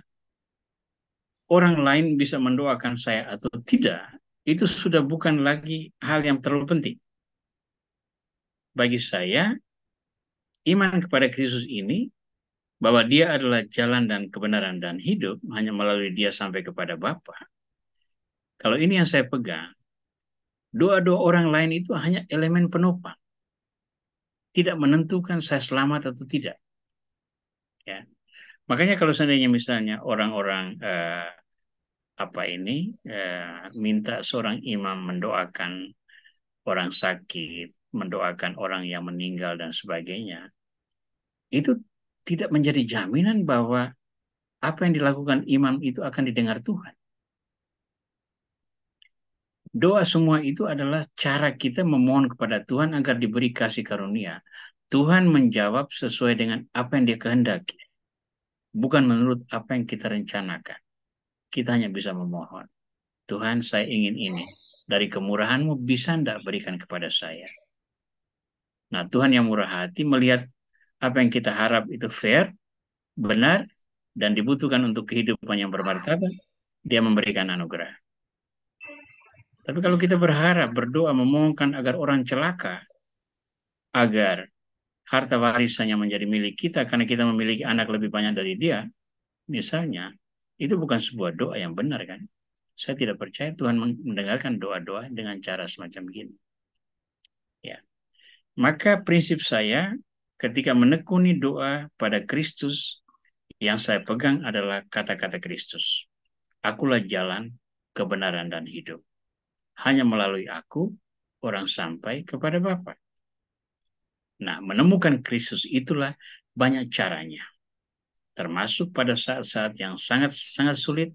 orang lain bisa mendoakan saya atau tidak, itu sudah bukan lagi hal yang terlalu penting. Bagi saya, iman kepada Kristus ini, bahwa dia adalah jalan dan kebenaran dan hidup, hanya melalui dia sampai kepada Bapa. Kalau ini yang saya pegang, doa-doa orang lain itu hanya elemen penopang. Tidak menentukan saya selamat atau tidak. Ya. Makanya kalau seandainya misalnya orang-orang minta seorang imam mendoakan orang sakit, mendoakan orang yang meninggal dan sebagainya, itu tidak menjadi jaminan bahwa apa yang dilakukan imam itu akan didengar Tuhan. Doa semua itu adalah cara kita memohon kepada Tuhan agar diberi kasih karunia. Tuhan menjawab sesuai dengan apa yang Dia kehendaki, bukan menurut apa yang kita rencanakan. Kita hanya bisa memohon. Tuhan, saya ingin ini. Dari kemurahan-Mu bisa enggak berikan kepada saya? Nah, Tuhan yang murah hati melihat apa yang kita harap itu fair, benar, dan dibutuhkan untuk kehidupan yang bermartabat, Dia memberikan anugerah. Tapi kalau kita berharap, berdoa, memohonkan agar orang celaka, agar harta warisannya menjadi milik kita karena kita memiliki anak lebih banyak dari dia, misalnya, itu bukan sebuah doa yang benar kan? Saya tidak percaya Tuhan mendengarkan doa-doa dengan cara semacam gini. Ya. Maka prinsip saya ketika menekuni doa pada Kristus, yang saya pegang adalah kata-kata Kristus. Akulah jalan, kebenaran, dan hidup. Hanya melalui aku, orang sampai kepada Bapa. Nah, menemukan Kristus itulah banyak caranya. Termasuk pada saat-saat yang sangat-sangat sulit,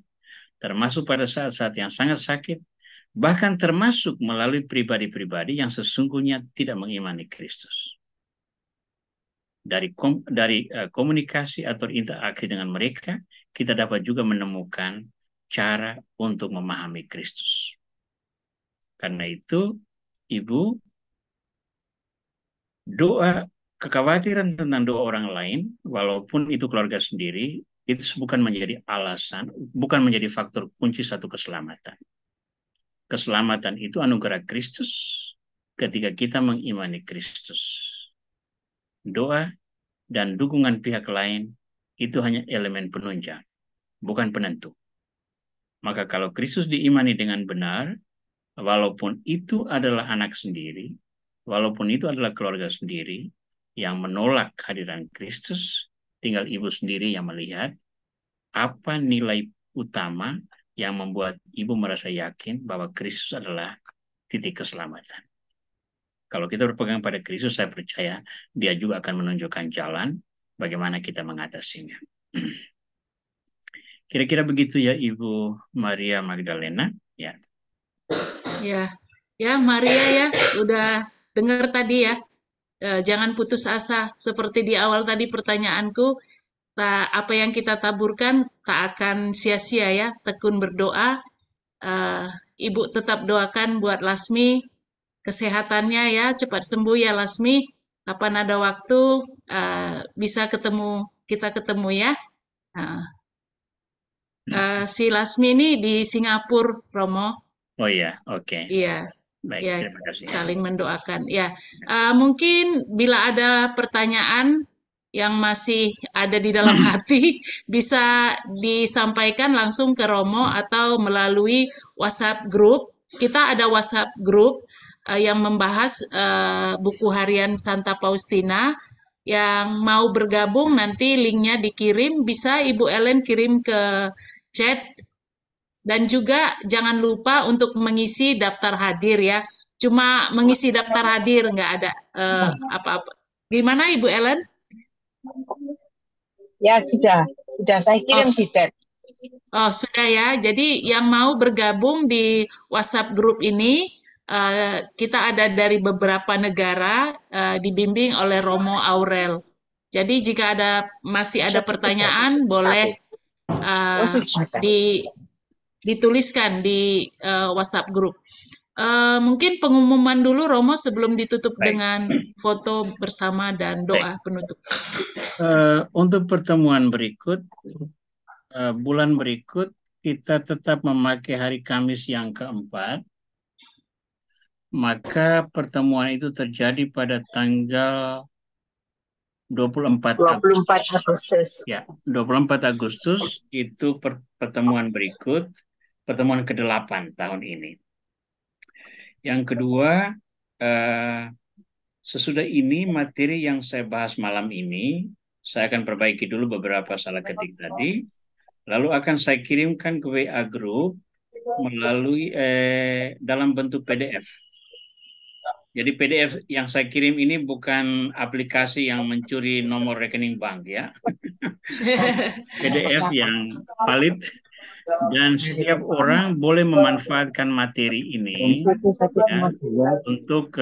termasuk pada saat-saat yang sangat sakit, bahkan termasuk melalui pribadi-pribadi yang sesungguhnya tidak mengimani Kristus. Dari komunikasi atau interaksi dengan mereka, kita dapat juga menemukan cara untuk memahami Kristus. Karena itu, Ibu, doa kekhawatiran tentang doa orang lain, walaupun itu keluarga sendiri, itu bukan menjadi alasan, bukan menjadi faktor kunci satu keselamatan. Keselamatan itu anugerah Kristus ketika kita mengimani Kristus. Doa dan dukungan pihak lain itu hanya elemen penunjang, bukan penentu. Maka kalau Kristus diimani dengan benar, walaupun itu adalah anak sendiri, walaupun itu adalah keluarga sendiri yang menolak kehadiran Kristus, tinggal ibu sendiri yang melihat apa nilai utama yang membuat ibu merasa yakin bahwa Kristus adalah titik keselamatan. Kalau kita berpegang pada Kristus, saya percaya Dia juga akan menunjukkan jalan bagaimana kita mengatasinya. Kira-kira begitu ya Ibu Maria Magdalena. Ya. Ya, Maria ya, udah dengar tadi ya. Jangan putus asa. Seperti di awal tadi pertanyaanku, apa yang kita taburkan tak akan sia-sia ya. Tekun berdoa. Eh, Ibu tetap doakan buat Lasmi kesehatannya ya, cepat sembuh ya Lasmi. Kapan ada waktu bisa kita ketemu ya. Nah, si Lasmi ini di Singapura, Romo. Oh iya, oke. Iya, Baik, ya terima kasih. saling mendoakan. Ya, mungkin bila ada pertanyaan yang masih ada di dalam hati, bisa disampaikan langsung ke Romo atau melalui WhatsApp group. Kita ada WhatsApp group yang membahas buku harian Santa Faustina. Yang mau bergabung nanti linknya dikirim, bisa Ibu Ellen kirim ke chat. Dan juga jangan lupa untuk mengisi daftar hadir ya. Cuma mengisi daftar hadir, nggak ada apa-apa. Gimana Ibu Ellen? Ya, sudah saya kirim di chat. Oh, sudah ya. Jadi yang mau bergabung di WhatsApp grup ini, kita ada dari beberapa negara dibimbing oleh Romo Aurel. Jadi jika masih ada pertanyaan, boleh dituliskan di WhatsApp grup. Mungkin pengumuman dulu Romo sebelum ditutup dengan foto bersama dan doa penutup. Untuk pertemuan berikut, bulan berikut, kita tetap memakai hari Kamis yang keempat. Maka pertemuan itu terjadi pada tanggal 24 Agustus. Ya, 24 Agustus itu pertemuan berikut, pertemuan ke-8 tahun ini. Yang kedua, sesudah ini materi yang saya bahas malam ini, saya akan perbaiki dulu beberapa salah ketik tadi, lalu akan saya kirimkan ke WA Group melalui dalam bentuk PDF. Jadi PDF yang saya kirim ini bukan aplikasi yang mencuri nomor rekening bank ya. PDF yang valid Dan setiap orang boleh memanfaatkan materi ini ya, untuk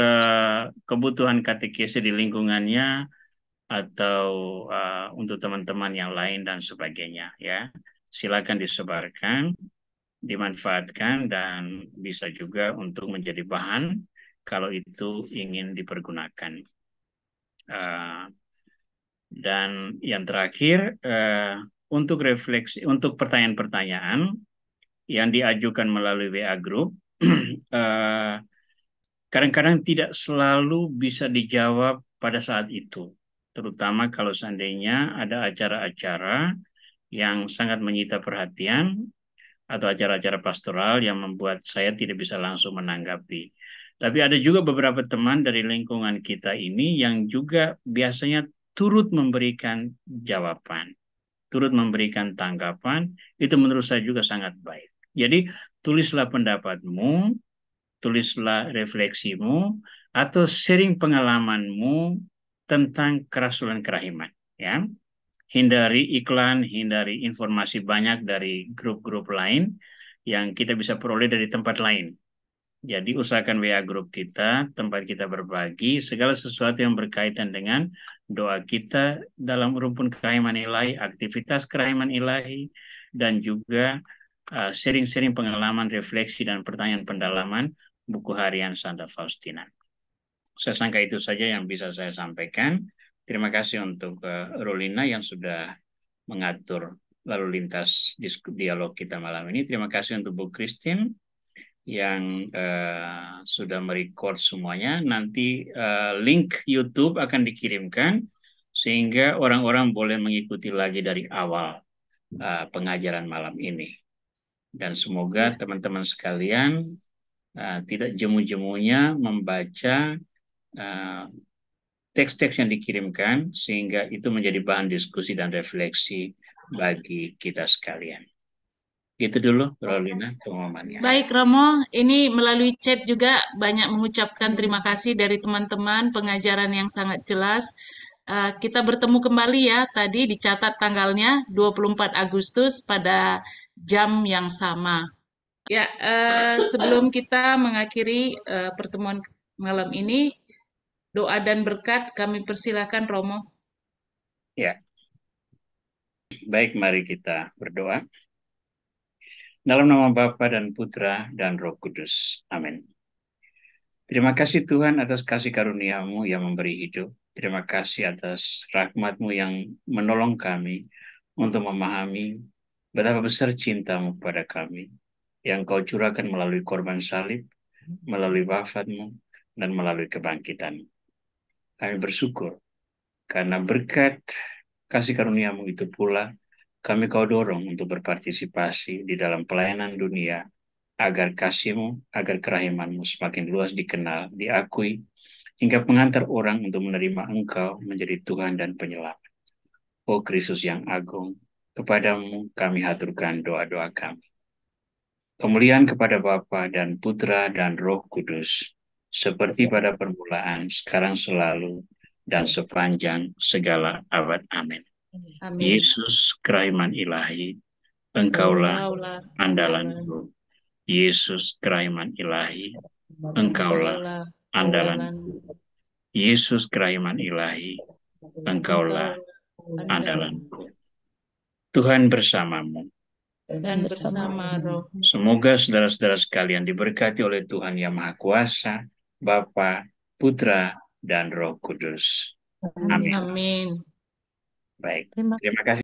kebutuhan katekese di lingkungannya atau untuk teman-teman yang lain dan sebagainya ya. Silakan disebarkan, dimanfaatkan, dan bisa juga untuk menjadi bahan kalau itu ingin dipergunakan. Dan yang terakhir, untuk refleksi, untuk pertanyaan-pertanyaan yang diajukan melalui WA Group, kadang-kadang tidak selalu bisa dijawab pada saat itu, terutama kalau seandainya ada acara-acara yang sangat menyita perhatian atau acara-acara pastoral yang membuat saya tidak bisa langsung menanggapi. Tapi ada juga beberapa teman dari lingkungan kita ini yang juga biasanya turut memberikan jawaban, turut memberikan tanggapan. Itu menurut saya juga sangat baik. Jadi tulislah pendapatmu, tulislah refleksimu, atau sharing pengalamanmu tentang kerasulan kerahiman. Ya. Hindari iklan, hindari informasi banyak dari grup-grup lain yang kita bisa peroleh dari tempat lain. Jadi usahakan WA grup kita, tempat kita berbagi, segala sesuatu yang berkaitan dengan doa kita dalam rumpun kerahiman ilahi, aktivitas kerahiman ilahi, dan juga sharing-sharing pengalaman, refleksi, dan pertanyaan pendalaman buku harian Santa Faustina. Saya sangka itu saja yang bisa saya sampaikan. Terima kasih untuk Rolina yang sudah mengatur lalu lintas dialog kita malam ini. Terima kasih untuk Bu Christine yang sudah merecord semuanya. Nanti link YouTube akan dikirimkan sehingga orang-orang boleh mengikuti lagi dari awal pengajaran malam ini. Dan semoga teman-teman sekalian tidak jemu-jemunya membaca teks-teks yang dikirimkan sehingga itu menjadi bahan diskusi dan refleksi bagi kita sekalian. Gitu dulu, Rolina, pengumumannya. Baik, Romo, ini melalui chat juga banyak mengucapkan terima kasih dari teman-teman, pengajaran yang sangat jelas. Kita bertemu kembali ya, tadi dicatat tanggalnya 24 Agustus pada jam yang sama. Ya, sebelum kita mengakhiri pertemuan malam ini, doa dan berkat kami persilakan Romo. Ya, baik, mari kita berdoa. Dalam nama Bapa dan Putra dan Roh Kudus. Amin. Terima kasih Tuhan atas kasih karunia-Mu yang memberi hidup. Terima kasih atas rahmat-Mu yang menolong kami untuk memahami betapa besar cinta-Mu kepada kami, yang Kau curahkan melalui korban salib, melalui wafat-Mu, dan melalui kebangkitan. Kami bersyukur karena berkat kasih karunia-Mu itu pula kami Kau dorong untuk berpartisipasi di dalam pelayanan dunia, agar kasih-Mu, agar kerahiman-Mu semakin luas dikenal, diakui, hingga mengantar orang untuk menerima Engkau menjadi Tuhan dan Penyelamat. Oh Kristus yang agung, kepadamu kami haturkan doa-doa kami. Kemuliaan kepada Bapa dan Putra dan Roh Kudus, seperti pada permulaan, sekarang selalu, dan sepanjang segala abad. Amin. Amin. Yesus kerahiman ilahi, Engkaulah andalanku. Yesus kerahiman ilahi, Engkaulah andalanku. Yesus kerahiman ilahi, Engkaulah andalanku. Tuhan bersamamu. Dan bersama roh. Semoga saudara-saudara sekalian diberkati oleh Tuhan Yang Maha Kuasa, Bapa, Putra, dan Roh Kudus. Amin. Amin. Baik, terima kasih.